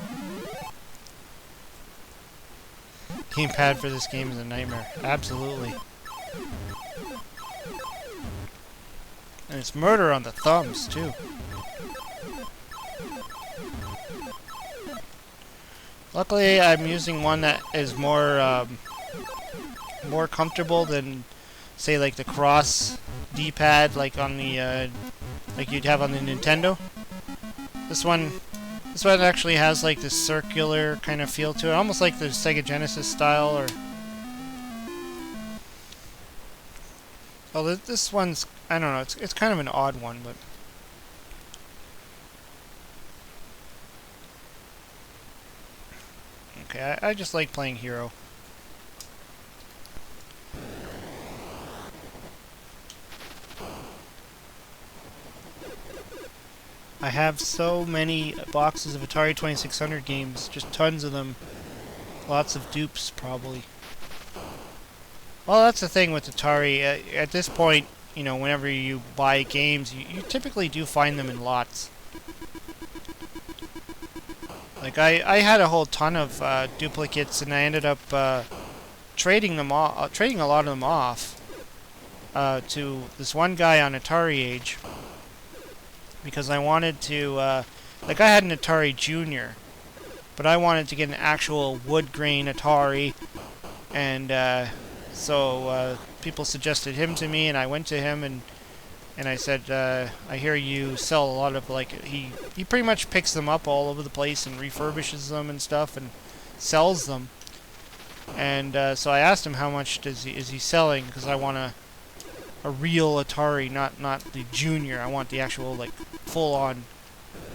Gamepad for this game is a nightmare. Absolutely. And it's murder on the thumbs, too. Luckily, I'm using one that is more comfortable than, say, like the cross D-pad, like on the, like you'd have on the Nintendo. This one actually has like this circular kind of feel to it, almost like the Sega Genesis style. Or well, this one's, I don't know, it's kind of an odd one, but okay, I just like playing Hero. I have so many boxes of Atari 2600 games, just tons of them. Lots of dupes, probably. Well, that's the thing with Atari. At this point, you know, whenever you buy games, you typically do find them in lots. Like, I had a whole ton of duplicates, and I ended up trading them trading a lot of them off to this one guy on Atari Age. Because I wanted to, like I had an Atari Junior, but I wanted to get an actual wood grain Atari, and so people suggested him to me, and I went to him and I said, I hear you sell a lot of, like, he pretty much picks them up all over the place and refurbishes them and stuff and sells them, and so I asked him how much is he selling, because I want a real Atari, not the Junior. I want the actual, like, full-on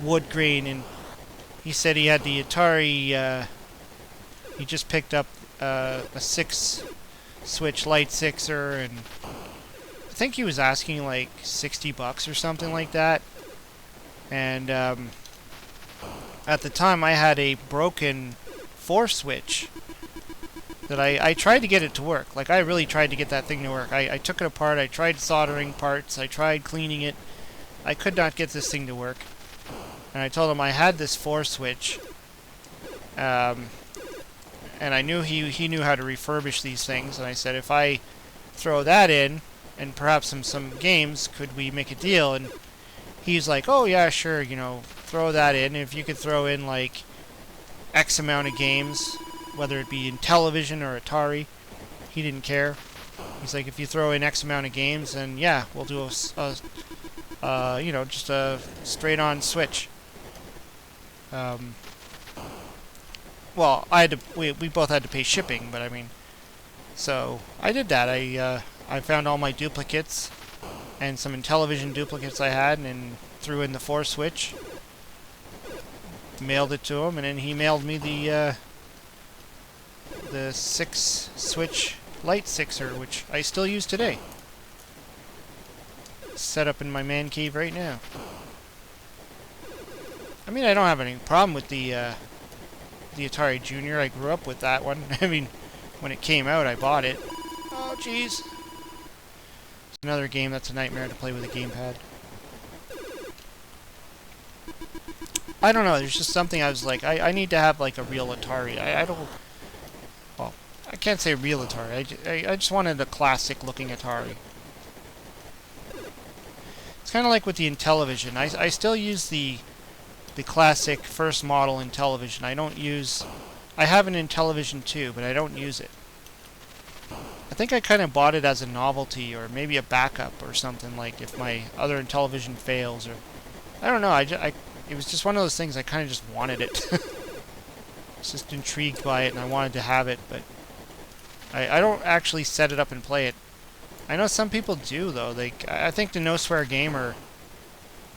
wood grain. And he said he had the Atari, he just picked up a 6-switch Light Sixer, and I think he was asking like $60 or something like that. And at the time I had a broken 4-switch that I tried to get it to work. Like, I really tried to get that thing to work. I took it apart, I tried soldering parts, I tried cleaning it. I could not get this thing to work. And I told him I had this 4-switch. And I knew he knew how to refurbish these things. And I said, if I throw that in, and perhaps some games, could we make a deal? And he's like, oh yeah, sure, you know, throw that in. If you could throw in like X amount of games, whether it be in television or Atari, he didn't care. He's like, if you throw in X amount of games, then yeah, we'll do you know, just a straight-on switch. Well, we both had to pay shipping, but I mean, so I did that. I found all my duplicates and some Intellivision duplicates I had, and threw in the 4-switch, mailed it to him, and then he mailed me the 6-switch Light Sixer, which I still use today. Set up in my man cave right now. I mean, I don't have any problem with the Atari Junior. I grew up with that one. I mean, when it came out, I bought it. Oh, jeez. It's another game that's a nightmare to play with a gamepad. I don't know, there's just something I was like, I need to have like a real Atari. I don't... Well, I can't say real Atari. I just wanted a classic looking Atari. It's kind of like with the Intellivision. I still use the classic first model Intellivision. I don't use I have an Intellivision too, but I don't use it. I think I kind of bought it as a novelty, or maybe a backup or something, like if my other Intellivision fails, or I don't know. It was just one of those things. I kind of just wanted it. I was just intrigued by it, and I wanted to have it, but I don't actually set it up and play it. I know some people do though. Like I think the No Swear Gamer,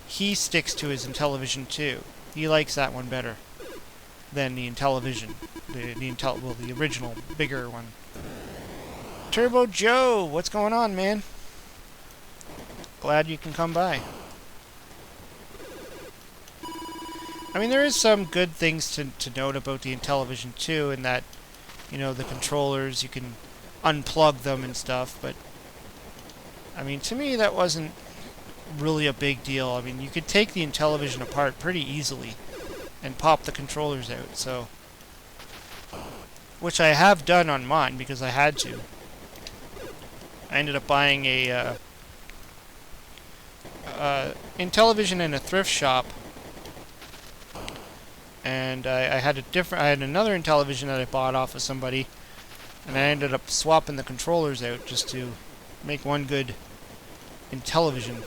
he sticks to his Intellivision too. He likes that one better than the Intellivision, the original bigger one. Turbo Joe, what's going on, man? Glad you can come by. I mean, there is some good things to note about the Intellivision too, in that, you know, the controllers, you can unplug them and stuff, but I mean, to me that wasn't really a big deal. I mean, you could take the Intellivision apart pretty easily and pop the controllers out, so, which I have done on mine because I had to. I ended up buying a Intellivision in a thrift shop, and I had another Intellivision that I bought off of somebody, and I ended up swapping the controllers out just to make one good Intellivision.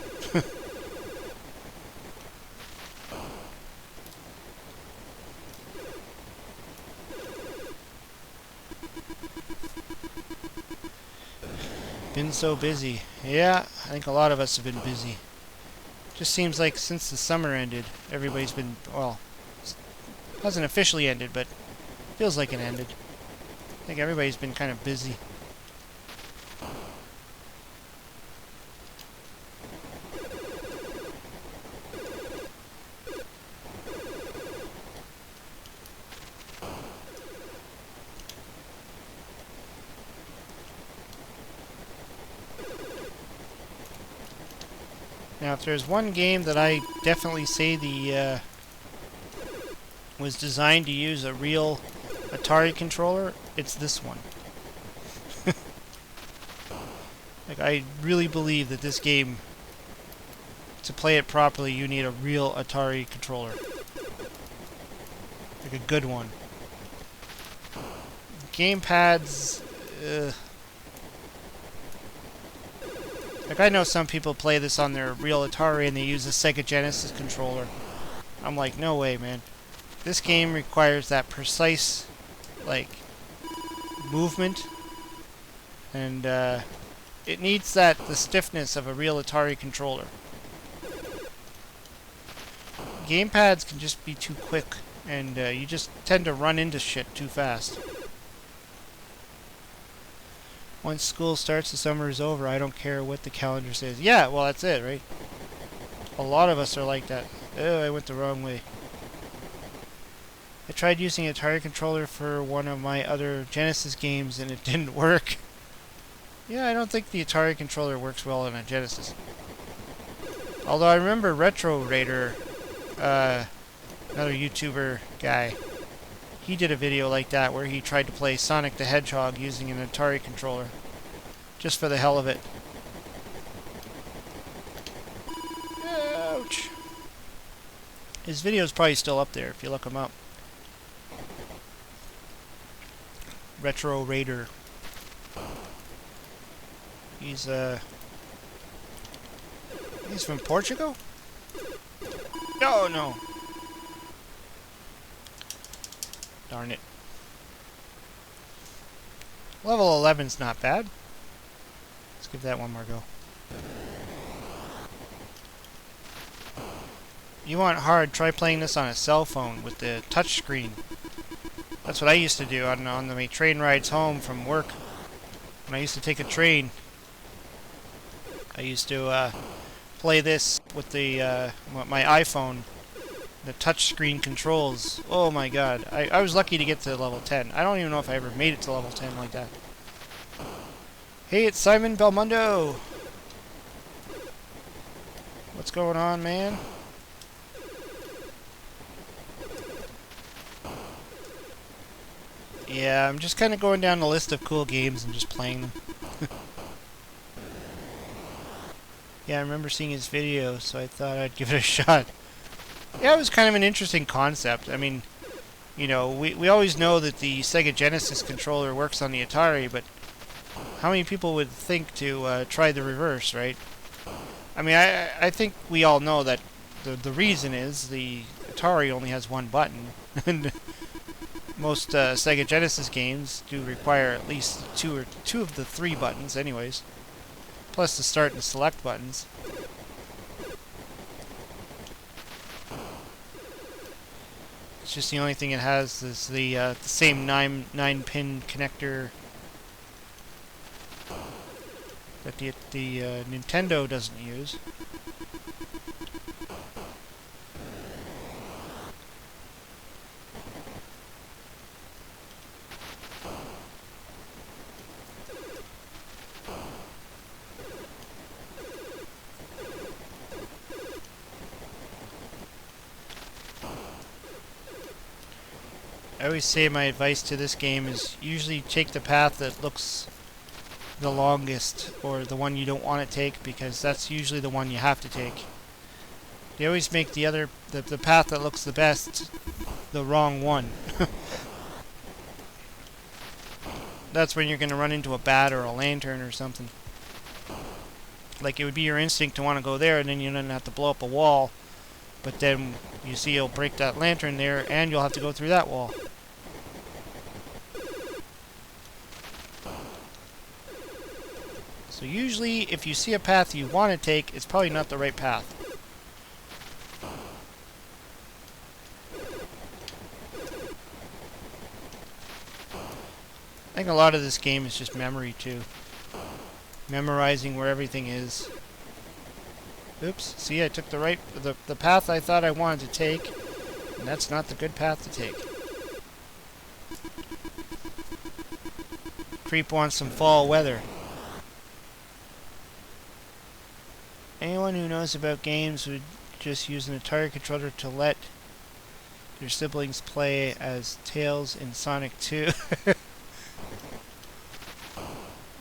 Been so busy. Yeah, I think a lot of us have been busy. Just seems like since the summer ended, everybody's been, well, hasn't officially ended, but feels like it ended. I think everybody's been kind of busy. Now, if there's one game that I definitely say was designed to use a real Atari controller, it's this one. Like, I really believe that this game, to play it properly, you need a real Atari controller. Like a good one. Gamepads, like, I know some people play this on their real Atari and they use a Sega Genesis controller. I'm like, no way, man. This game requires that precise, like, movement, and it needs the stiffness of a real Atari controller. Gamepads can just be too quick, and you just tend to run into shit too fast. Once school starts, the summer is over. I don't care what the calendar says. Yeah, well, that's it, right? A lot of us are like that. Oh, I went the wrong way. I tried using an Atari controller for one of my other Genesis games, and it didn't work. Yeah, I don't think the Atari controller works well on a Genesis. Although I remember Retro Raider, another YouTuber guy, he did a video like that where he tried to play Sonic the Hedgehog using an Atari controller. Just for the hell of it. Ouch. His video's probably still up there if you look him up. Retro Raider. He's from Portugal? No, no. Darn it. Level 11's not bad. Let's give that one more go. You want hard, try playing this on a cell phone with the touch screen. That's what I used to do on my train rides home from work. When I used to take a train, I used to play this with my iPhone. The touchscreen controls. Oh my god. I was lucky to get to level 10. I don't even know if I ever made it to level 10 like that. Hey, it's Simon Belmondo. What's going on, man? Yeah, I'm just kind of going down the list of cool games and just playing them. Yeah, I remember seeing his video, so I thought I'd give it a shot. Yeah, it was kind of an interesting concept. I mean, You know, we always know that the Sega Genesis controller works on the Atari, but how many people would think to try the reverse, right? I mean, I think we all know that the reason is the Atari only has one button, and most Sega Genesis games do require at least two of the three buttons, anyways, plus the start and select buttons. It's just the only thing it has is the same nine pin connector that the Nintendo doesn't use. I always say my advice to this game is usually take the path that looks the longest, or the one you don't want to take, because that's usually the one you have to take. They always make the path that looks the best the wrong one. That's when you're going to run into a bat or a lantern or something. Like, it would be your instinct to want to go there, and then you don't have to blow up a wall, but then you see you'll break that lantern there, and you'll have to go through that wall. So usually, if you see a path you want to take, it's probably not the right path. I think a lot of this game is just memory, too. Memorizing where everything is. Oops, see, I took the path I thought I wanted to take, and that's not the good path to take. Creep wants some fall weather. Anyone who knows about games would just use an Atari controller to let their siblings play as Tails in Sonic 2.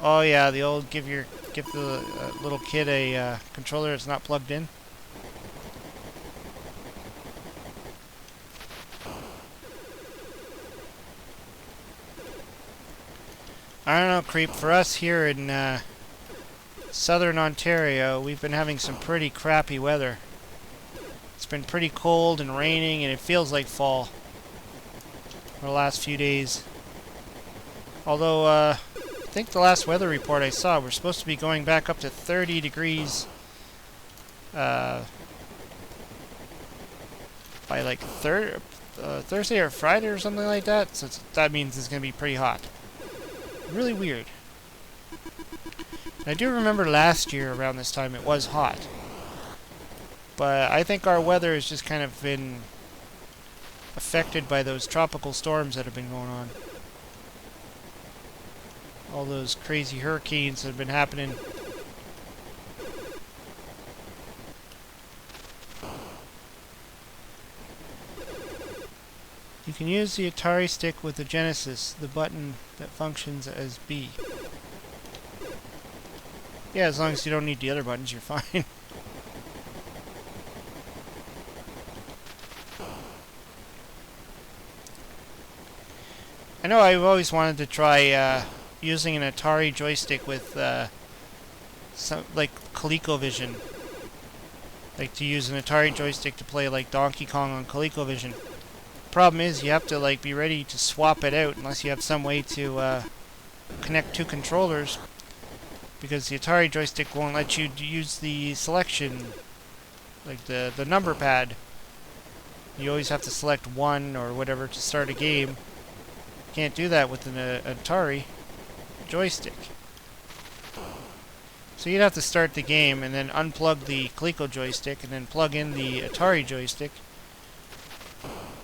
Oh yeah, the old give the little kid a controller that's not plugged in. I don't know, Creep. For us here in southern Ontario, we've been having some pretty crappy weather. It's been pretty cold and raining, and it feels like fall for the last few days. Although, I think the last weather report I saw, we're supposed to be going back up to 30 degrees by like Thursday or Friday or something like that. So that means it's going to be pretty hot. Really weird. I do remember last year around this time it was hot. But I think our weather has just kind of been affected by those tropical storms that have been going on. All those crazy hurricanes that have been happening. You can use the Atari stick with the Genesis, the button that functions as B. Yeah, as long as you don't need the other buttons, you're fine. I know I've always wanted to try using an Atari joystick with some like ColecoVision. Like to use an Atari joystick to play like Donkey Kong on ColecoVision. Problem is you have to like be ready to swap it out unless you have some way to connect two controllers, because the Atari joystick won't let you use the selection, like the number pad. You always have to select one or whatever to start a game. Can't do that with an Atari joystick. So you'd have to start the game and then unplug the Coleco joystick and then plug in the Atari joystick.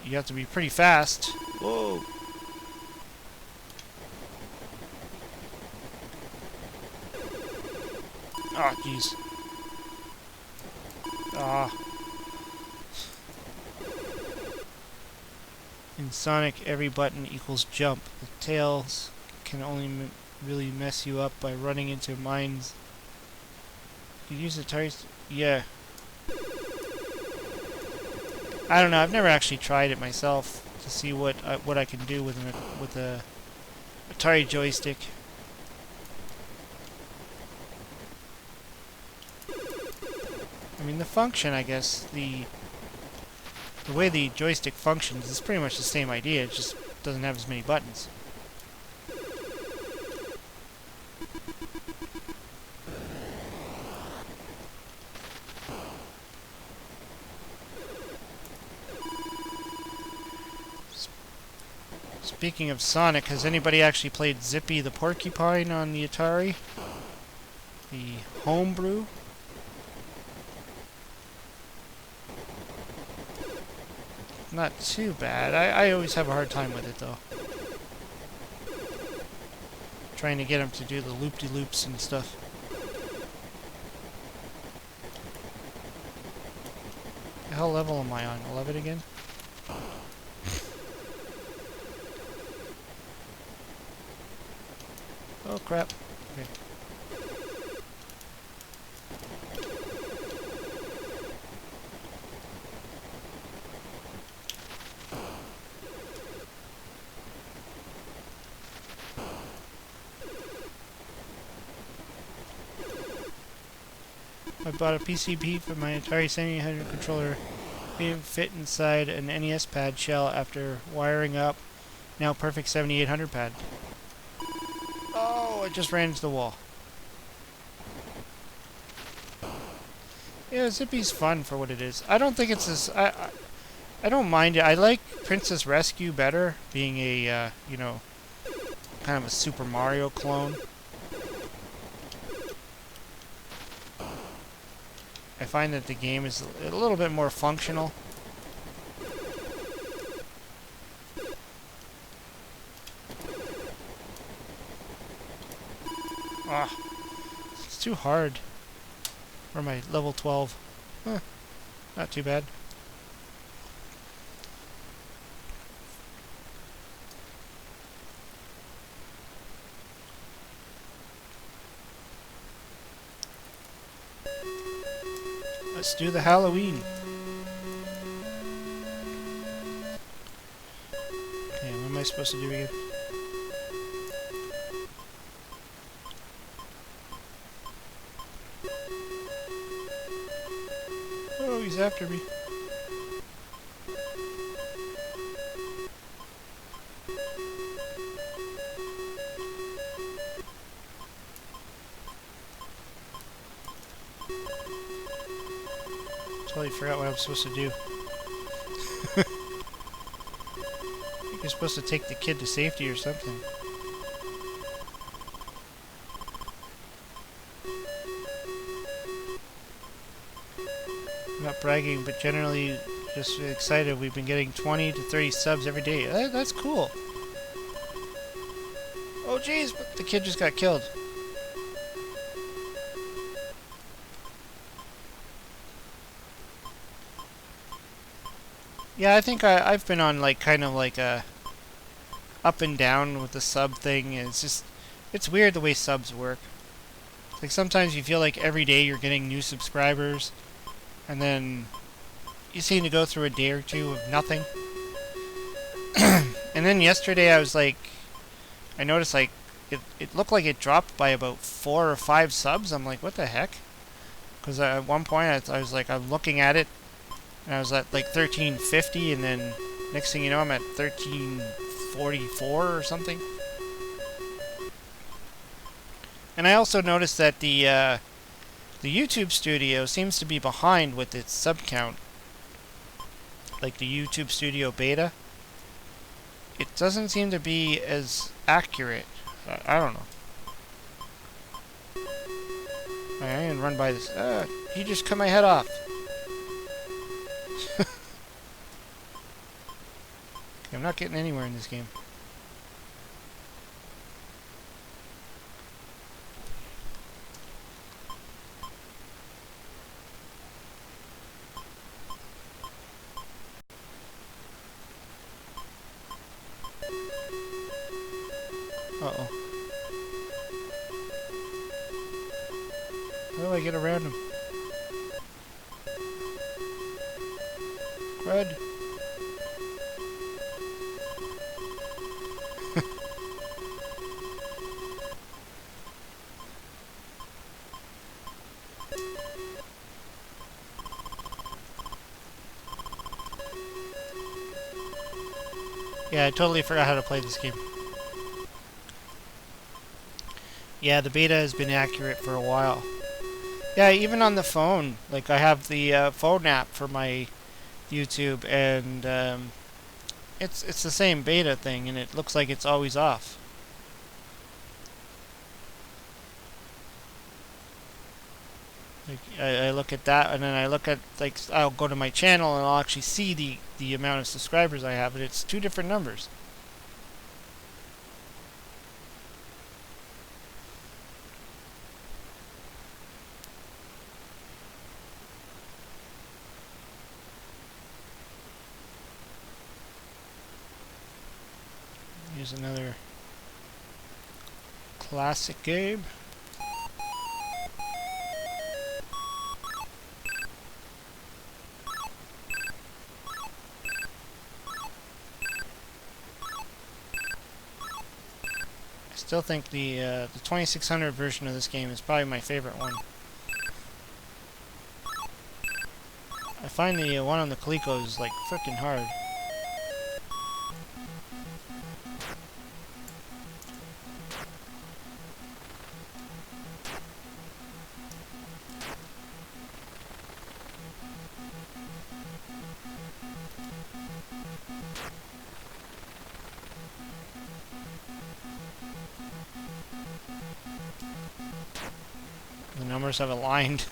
You have to be pretty fast. Whoa! Oh, jeez. Ah. In Sonic, every button equals jump. The Tails can only really mess you up by running into mines. You use the Atari... Yeah. I don't know, I've never actually tried it myself. to see what I can do with a Atari joystick. I mean, the function, I guess, the way the joystick functions is pretty much the same idea. It just doesn't have as many buttons. Speaking of Sonic, has anybody actually played Zippy the Porcupine on the Atari? The homebrew? Not too bad. I always have a hard time with it, though. Trying to get him to do the loop-de-loops and stuff. What the hell level am I on? 11 again? Oh crap. Okay. I bought a PCB for my Atari 7800 controller. It didn't fit inside an NES pad shell after wiring up. Now perfect 7800 pad. Oh, I just ran into the wall. Yeah, Zippy's fun for what it is. I don't think it's as... I don't mind it. I like Princess Rescue better, being a, you know, kind of a Super Mario clone. I find that the game is a little bit more functional. Ah, it's too hard. Where am I? Level 12. Huh, not too bad. Let's do the Halloween. Okay, what am I supposed to do again? Oh, he's after me. Totally forgot what I'm supposed to do. I think you're supposed to take the kid to safety or something. I'm not bragging, but generally just excited. We've been getting 20 to 30 subs every day. That's cool. Oh jeez, but the kid just got killed. Yeah, I think I've been on like kind of like a up and down with the sub thing. It's just, it's weird the way subs work. Like sometimes you feel like every day you're getting new subscribers, and then you seem to go through a day or two of nothing. And then yesterday I was like, I noticed like it looked like it dropped by about 4 or 5 subs. I'm like, what the heck? Because at one point I was like, I'm looking at it, and I was at like 1350, and then next thing you know I'm at 1344 or something. And I also noticed that the YouTube Studio seems to be behind with its sub count. Like the YouTube Studio Beta. It doesn't seem to be as accurate. I don't know. I'm gonna run by this. He just cut my head off. Okay, I'm not getting anywhere in this game. Uh-oh. How do I get around him? Crud. Yeah, I totally forgot how to play this game. Yeah, the beta has been accurate for a while. Yeah, even on the phone. Like, I have the phone app for my YouTube, and it's the same beta thing, and it looks like it's always off. Like, I look at that, and then I look at, like, I'll go to my channel, and I'll actually see the amount of subscribers I have, and it's two different numbers. Here's another classic game. I still think the 2600 version of this game is probably my favorite one. I find the one on the Coleco is like freaking hard. The numbers have aligned.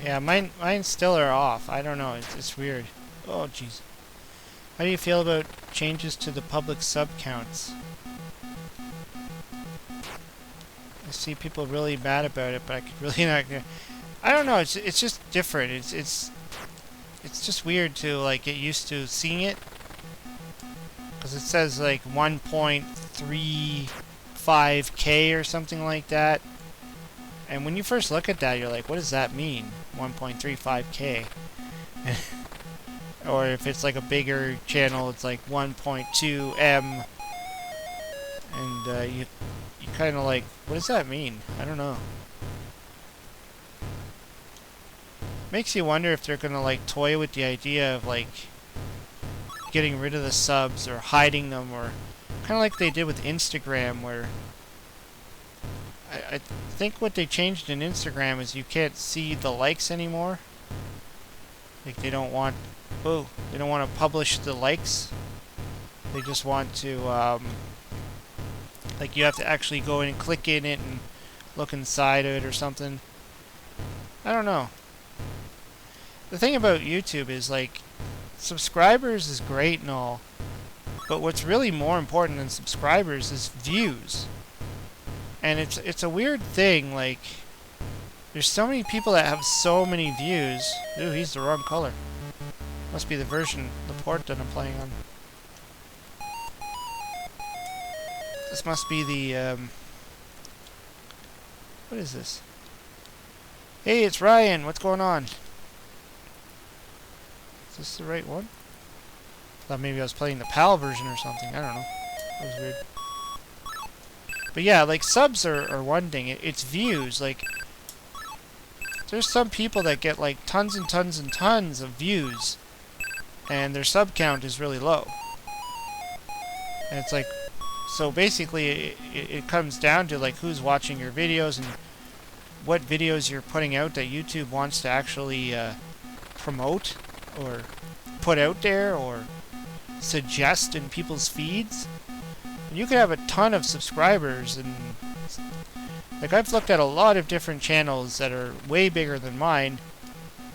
Yeah, mine still are off. I don't know. It's weird. Oh, jeez. How do you feel about changes to the public sub counts? I see people really mad about it, but I could really not. I don't know. It's just different. It's just weird to like get used to seeing it, because it says like 1.35K or something like that. And when you first look at that, you're like, what does that mean? 1.35K. Or if it's like a bigger channel, it's like 1.2M. And you kind of like, what does that mean? I don't know. Makes you wonder if they're going to like toy with the idea of like getting rid of the subs or hiding them, or kind of like they did with Instagram, where I think what they changed in Instagram is you can't see the likes anymore. Like they don't want to publish the likes. They just want to like you have to actually go in and click in it and look inside of it or something. I don't know. The thing about YouTube is like subscribers is great and all, but what's really more important than subscribers is views. And it's a weird thing, like, there's so many people that have so many views. Ooh, he's the wrong color. Must be the port that I'm playing on. This must be the, what is this? Hey, it's Ryan, what's going on? Is this the right one? Thought maybe I was playing the PAL version or something, I don't know. That was weird. But yeah, like subs are one thing. It's views. Like, there's some people that get like tons and tons and tons of views, and their sub count is really low. And it's like, so basically it comes down to like who's watching your videos and what videos you're putting out that YouTube wants to actually promote or put out there or suggest in people's feeds. And you could have a ton of subscribers, and like I've looked at a lot of different channels that are way bigger than mine,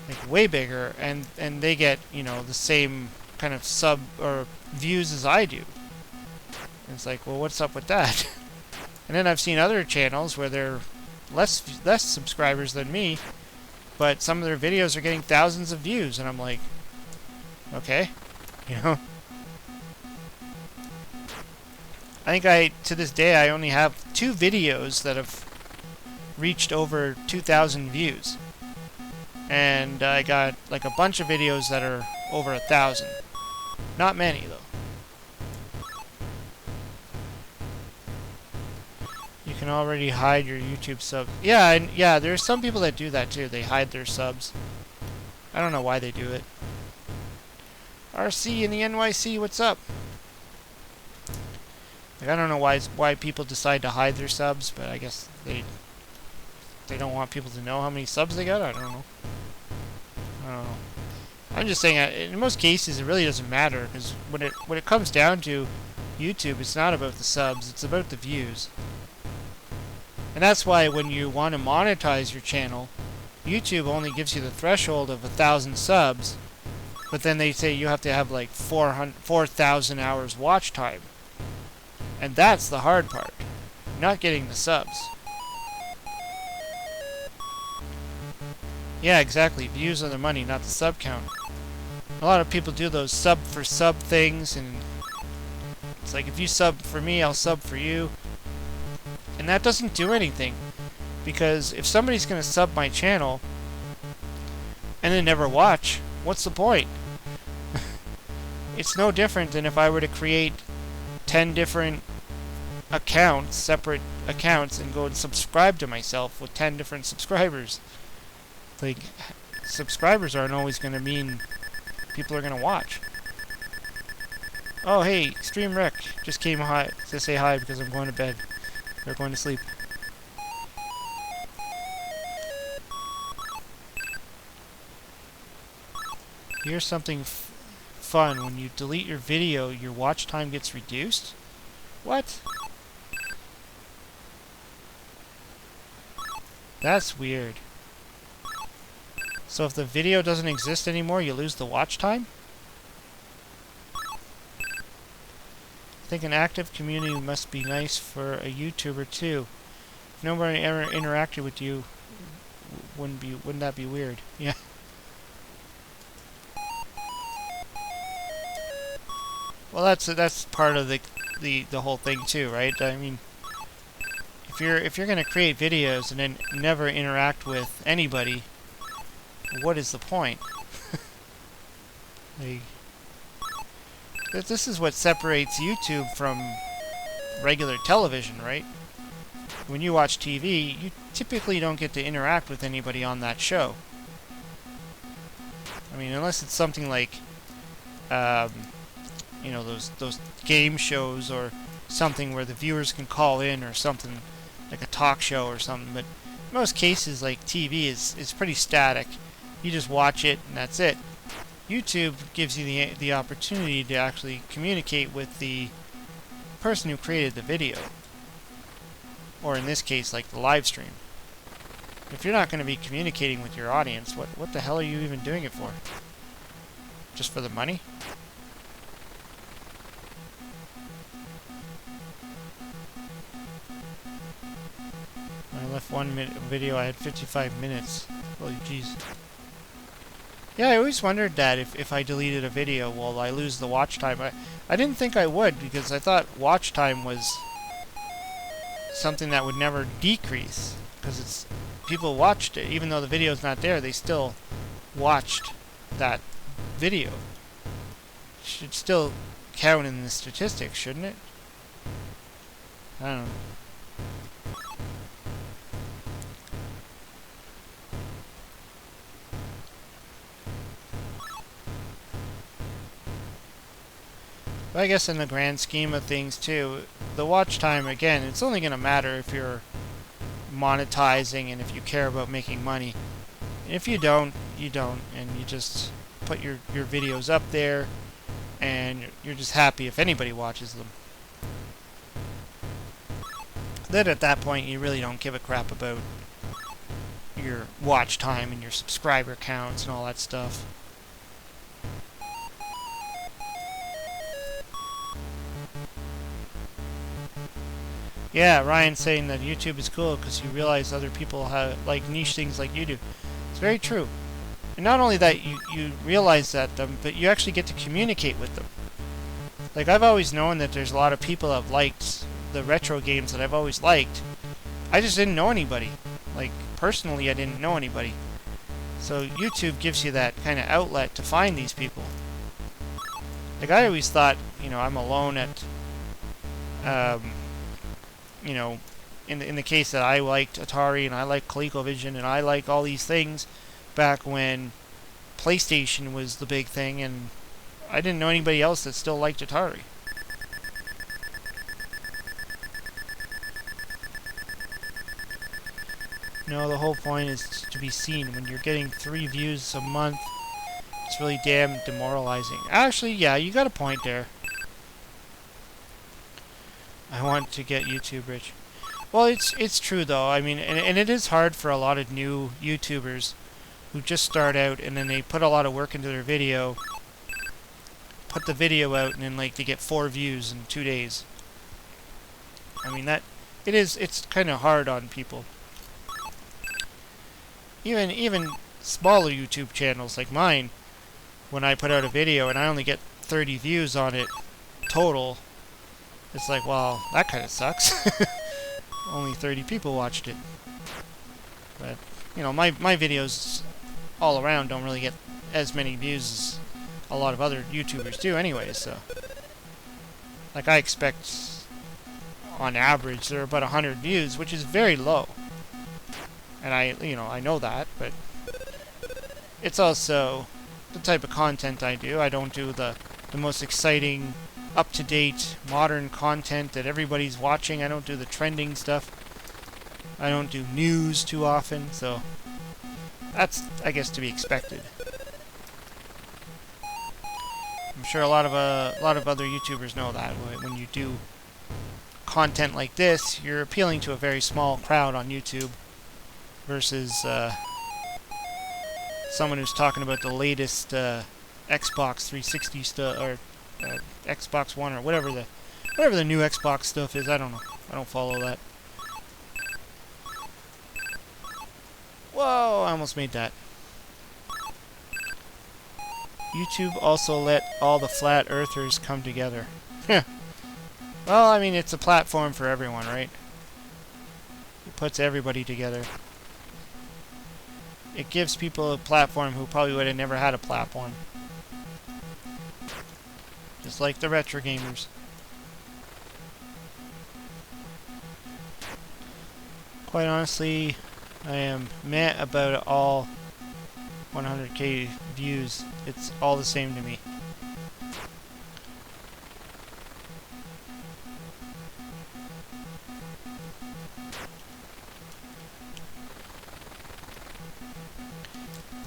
like way bigger, and they get, you know, the same kind of sub or views as I do. And it's like, well, what's up with that? And then I've seen other channels where they're less subscribers than me, but some of their videos are getting thousands of views, and I'm like, okay, you know. I think to this day, I only have 2 videos that have reached over 2,000 views. And I got like a bunch of videos that are over 1,000. Not many, though. You can already hide your YouTube subs. Yeah, and yeah, there's some people that do that too. They hide their subs. I don't know why they do it. RC in the NYC, what's up? Like, I don't know why people decide to hide their subs, but I guess they don't want people to know how many subs they got. I don't know. I'm just saying, in most cases, it really doesn't matter, because when it comes down to YouTube, it's not about the subs, it's about the views. And that's why when you want to monetize your channel, YouTube only gives you the threshold of 1,000 subs, but then they say you have to have like 4,000 hours watch time. And that's the hard part, not getting the subs. Yeah, exactly. Views are the money, not the sub count. A lot of people do those sub for sub things, and it's like, if you sub for me, I'll sub for you. And that doesn't do anything, because if somebody's going to sub my channel and then never watch, what's the point? It's no different than if I were to create 10 different accounts, separate accounts, and go and subscribe to myself with 10 different subscribers. Like, subscribers aren't always going to mean people are going to watch. Oh, hey, Extreme Rick just came to say hi because I'm going to bed. They're going to sleep. Here's something fun. When you delete your video, your watch time gets reduced? What? That's weird. So if the video doesn't exist anymore, you lose the watch time? I think an active community must be nice for a YouTuber too. If nobody ever interacted with you, wouldn't that be weird? Yeah. Well, that's part of the whole thing too, right? I mean, if you're gonna create videos and then never interact with anybody, what is the point? Like, this is what separates YouTube from regular television, right? When you watch TV, you typically don't get to interact with anybody on that show. I mean, unless it's something like, you know, those game shows or something where the viewers can call in, or something like a talk show or something. But in most cases, like TV is pretty static. You just watch it and that's it. YouTube gives you the opportunity to actually communicate with the person who created the video, or in this case, like the live stream. If you're not going to be communicating with your audience, what the hell are you even doing it for? Just for the money? When I left 1 minute video, I had 55 minutes. Holy jeez. Yeah, I always wondered that if I deleted a video, will I lose the watch time? I didn't think I would, because I thought watch time was something that would never decrease, because it's people watched it. Even though the video's not there, they still watched that video. It should still count in the statistics, shouldn't it? I don't know. But I guess in the grand scheme of things too, the watch time, again, it's only going to matter if you're monetizing and if you care about making money. And if you don't, you don't, and you just put your videos up there, and you're just happy if anybody watches them. Then at that point, you really don't give a crap about your watch time and your subscriber counts and all that stuff. Yeah, Ryan's saying that YouTube is cool because you realize other people like niche things like you do. It's very true. And not only that, you realize that, but you actually get to communicate with them. Like, I've always known that there's a lot of people that have liked the retro games that I've always liked. I just didn't know anybody. Like, personally, I didn't know anybody. So YouTube gives you that kind of outlet to find these people. Like, I always thought, you know, I'm alone at, you know, in the case that I liked Atari and I liked ColecoVision and I like all these things back when PlayStation was the big thing, and I didn't know anybody else that still liked Atari. No, the whole point is to be seen. When you're getting 3 views a month, it's really damn demoralizing. Actually, yeah, you got a point there. I want to get YouTube rich. Well, it's true though. I mean, and it is hard for a lot of new YouTubers who just start out and then they put a lot of work into their video, put the video out, and then like they get 4 views in 2 days. I mean it's kind of hard on people. Even smaller YouTube channels like mine, when I put out a video and I only get 30 views on it total, it's like, well, that kind of sucks. Only 30 people watched it. But, you know, my videos all around don't really get as many views as a lot of other YouTubers do anyway, so. Like, I expect, on average, there are about 100 views, which is very low. And I know that, but it's also the type of content I do. I don't do the most exciting, up-to-date, modern content that everybody's watching. I don't do the trending stuff. I don't do news too often, so that's, I guess, to be expected. I'm sure a lot of other YouTubers know that. When you do content like this, you're appealing to a very small crowd on YouTube versus someone who's talking about the latest Xbox 360 stuff, or Xbox One, or whatever the new Xbox stuff is. I don't know. I don't follow that. Whoa, I almost made that. YouTube also let all the flat earthers come together. Well, I mean, it's a platform for everyone, right? It puts everybody together. It gives people a platform who probably would have never had a platform. Just like the retro gamers. Quite honestly, I am meh about all 100k views. It's all the same to me.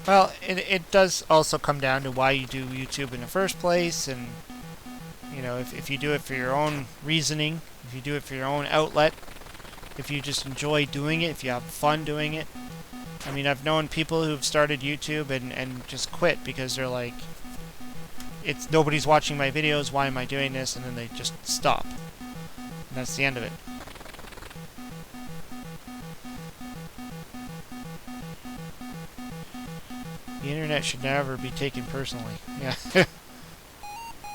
Well, it does also come down to why you do YouTube in the first place, and you know, if you do it for your own reasoning, if you do it for your own outlet, if you just enjoy doing it, if you have fun doing it. I mean, I've known people who've started YouTube and just quit because they're like, nobody's watching my videos, why am I doing this? And then they just stop. And that's the end of it. The internet should never be taken personally. Yeah.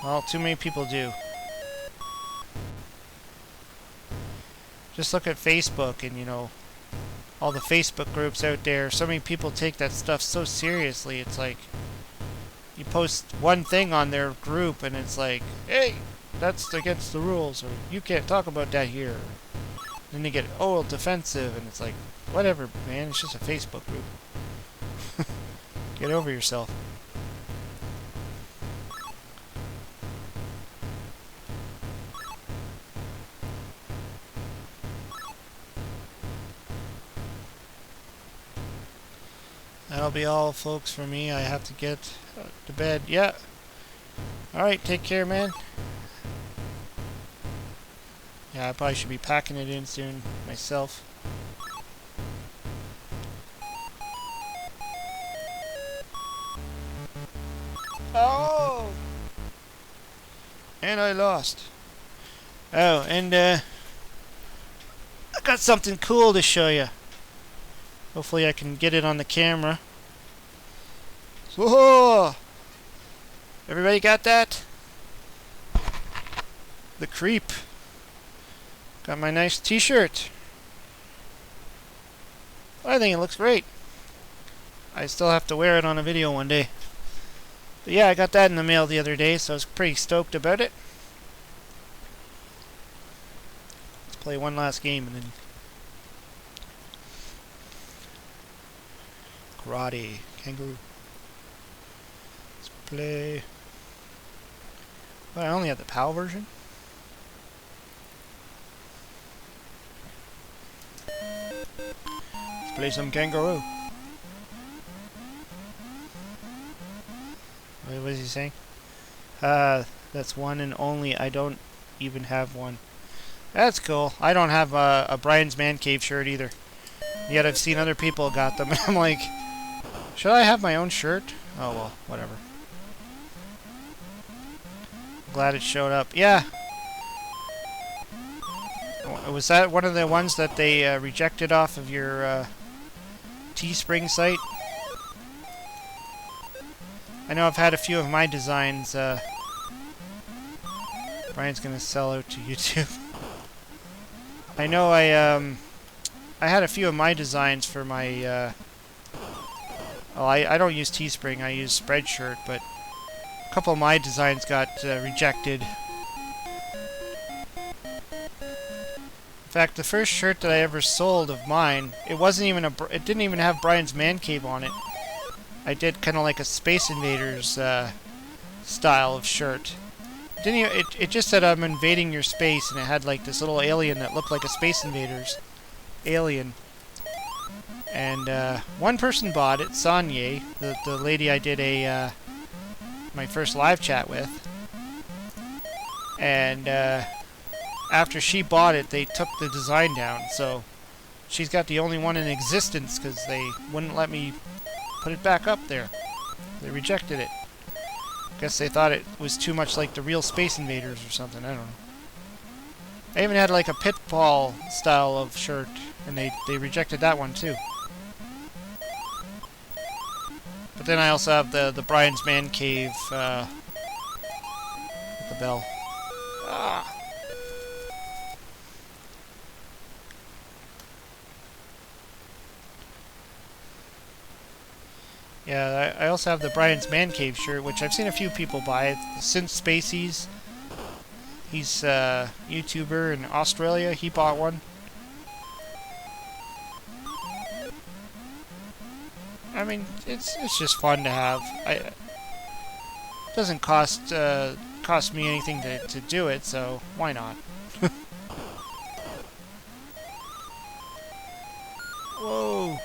Well, too many people do. Just look at Facebook and, you know, all the Facebook groups out there. So many people take that stuff so seriously. It's like, you post one thing on their group and it's like, hey, that's against the rules, or you can't talk about that here. Then they get, oh, defensive, and it's like, whatever, man, it's just a Facebook group. Get over yourself. That'll be all, folks, for me. I have to get to bed. Yeah. Alright, take care, man. Yeah, I probably should be packing it in soon myself. Oh! And I lost. Oh, and I got something cool to show you. Hopefully I can get it on the camera. Whoa! Everybody got that? The Creep. Got my nice t-shirt. I think it looks great. I still have to wear it on a video one day. But yeah, I got that in the mail the other day, so I was pretty stoked about it. Let's play one last game and then... Karate. Kangaroo. Let's play... But I only have the PAL version. Let's play some Kangaroo. What was he saying? That's one and only. I don't even have one. That's cool. I don't have a Brian's Man Cave shirt either. Yet I've seen other people got them, and I'm like, should I have my own shirt? Oh well, whatever. Glad it showed up. Yeah. Was that one of the ones that they rejected off of your Teespring site? I know I've had a few of my designs. Brian's gonna sell out to YouTube. I know I had a few of my designs for my well, I don't use Teespring, I use Spreadshirt, but a couple of my designs got rejected. In fact, the first shirt that I ever sold of mine, it didn't even have Brian's Man Cave on it. I did kind of like a Space Invaders style of shirt. It just said I'm invading your space, and it had like this little alien that looked like a Space Invaders alien. And one person bought it, Sanye, the lady I did my first live chat with. And after she bought it, they took the design down. So she's got the only one in existence because they wouldn't let me put it back up there. They rejected it. Guess they thought it was too much like the real Space Invaders or something. I don't know. I even had like a Pitfall style of shirt, and they rejected that one too. But then I also have the Brian's Man Cave with the bell. Ah. Yeah, I also have the Brian's Man Cave shirt, which I've seen a few people buy. Since Spacies, he's a YouTuber in Australia. He bought one. I mean, it's just fun to have. It doesn't cost me anything to do it, so why not? Whoa.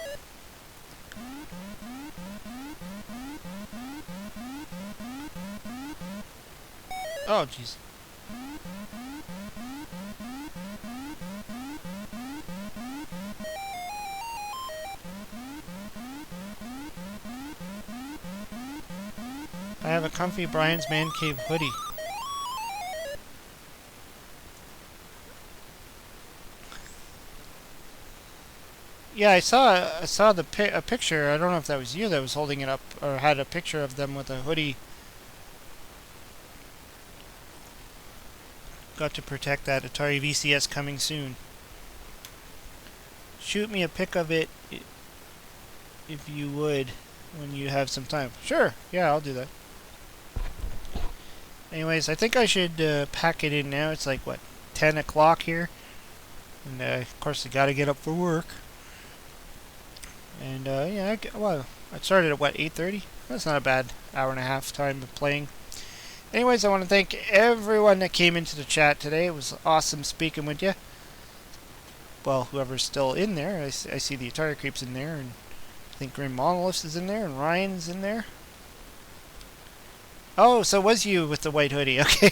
Oh, jeez. I have a comfy Brian's Man Cave hoodie. Yeah, I saw a picture. I don't know if that was you that was holding it up, or had a picture of them with a hoodie. Got to protect that Atari VCS coming soon. Shoot me a pic of it if you would when you have some time. Sure, yeah, I'll do that. Anyways, I think I should pack it in now. It's like, what, 10 o'clock here? And of course I gotta get up for work. And yeah, well, I started at what, 8:30? That's not a bad hour and a half time of playing. Anyways, I want to thank everyone that came into the chat today. It was awesome speaking with you. Well, whoever's still in there. I see the Atari Creeps in there, and I think Grim Monoliths is in there, and Ryan's in there. Oh, so it was you with the white hoodie. Okay.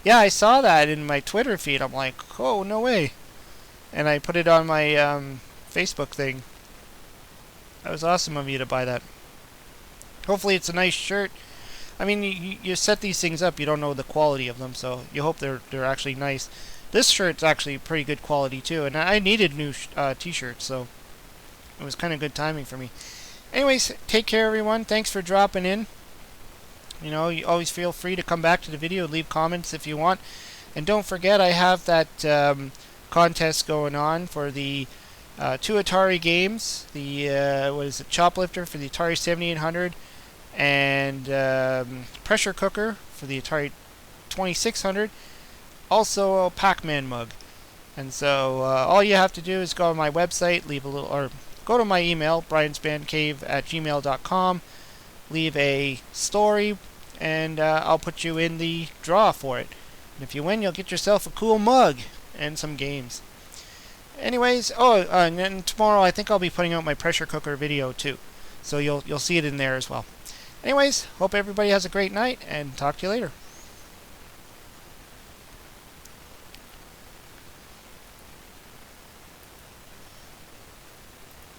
Yeah, I saw that in my Twitter feed. I'm like, oh, no way. And I put it on my Facebook thing. That was awesome of you to buy that. Hopefully it's a nice shirt. I mean, you set these things up, you don't know the quality of them, so you hope they're actually nice. This shirt's actually pretty good quality too, and I needed new t-shirts, so it was kind of good timing for me. Anyways, take care everyone. Thanks for dropping in. You know, you always feel free to come back to the video, leave comments if you want. And don't forget, I have that contest going on for the 2 Atari games. The, what is it, Choplifter for the Atari 7800. And pressure cooker for the Atari 2600, also a PacMan mug. And so all you have to do is go on my website, leave a little, or go to my email, briansmancave@gmail.com, leave a story, and I'll put you in the draw for it. And if you win, you'll get yourself a cool mug and some games. Anyways, and then tomorrow I think I'll be putting out my pressure cooker video too, so you'll see it in there as well. Anyways, hope everybody has a great night, and talk to you later.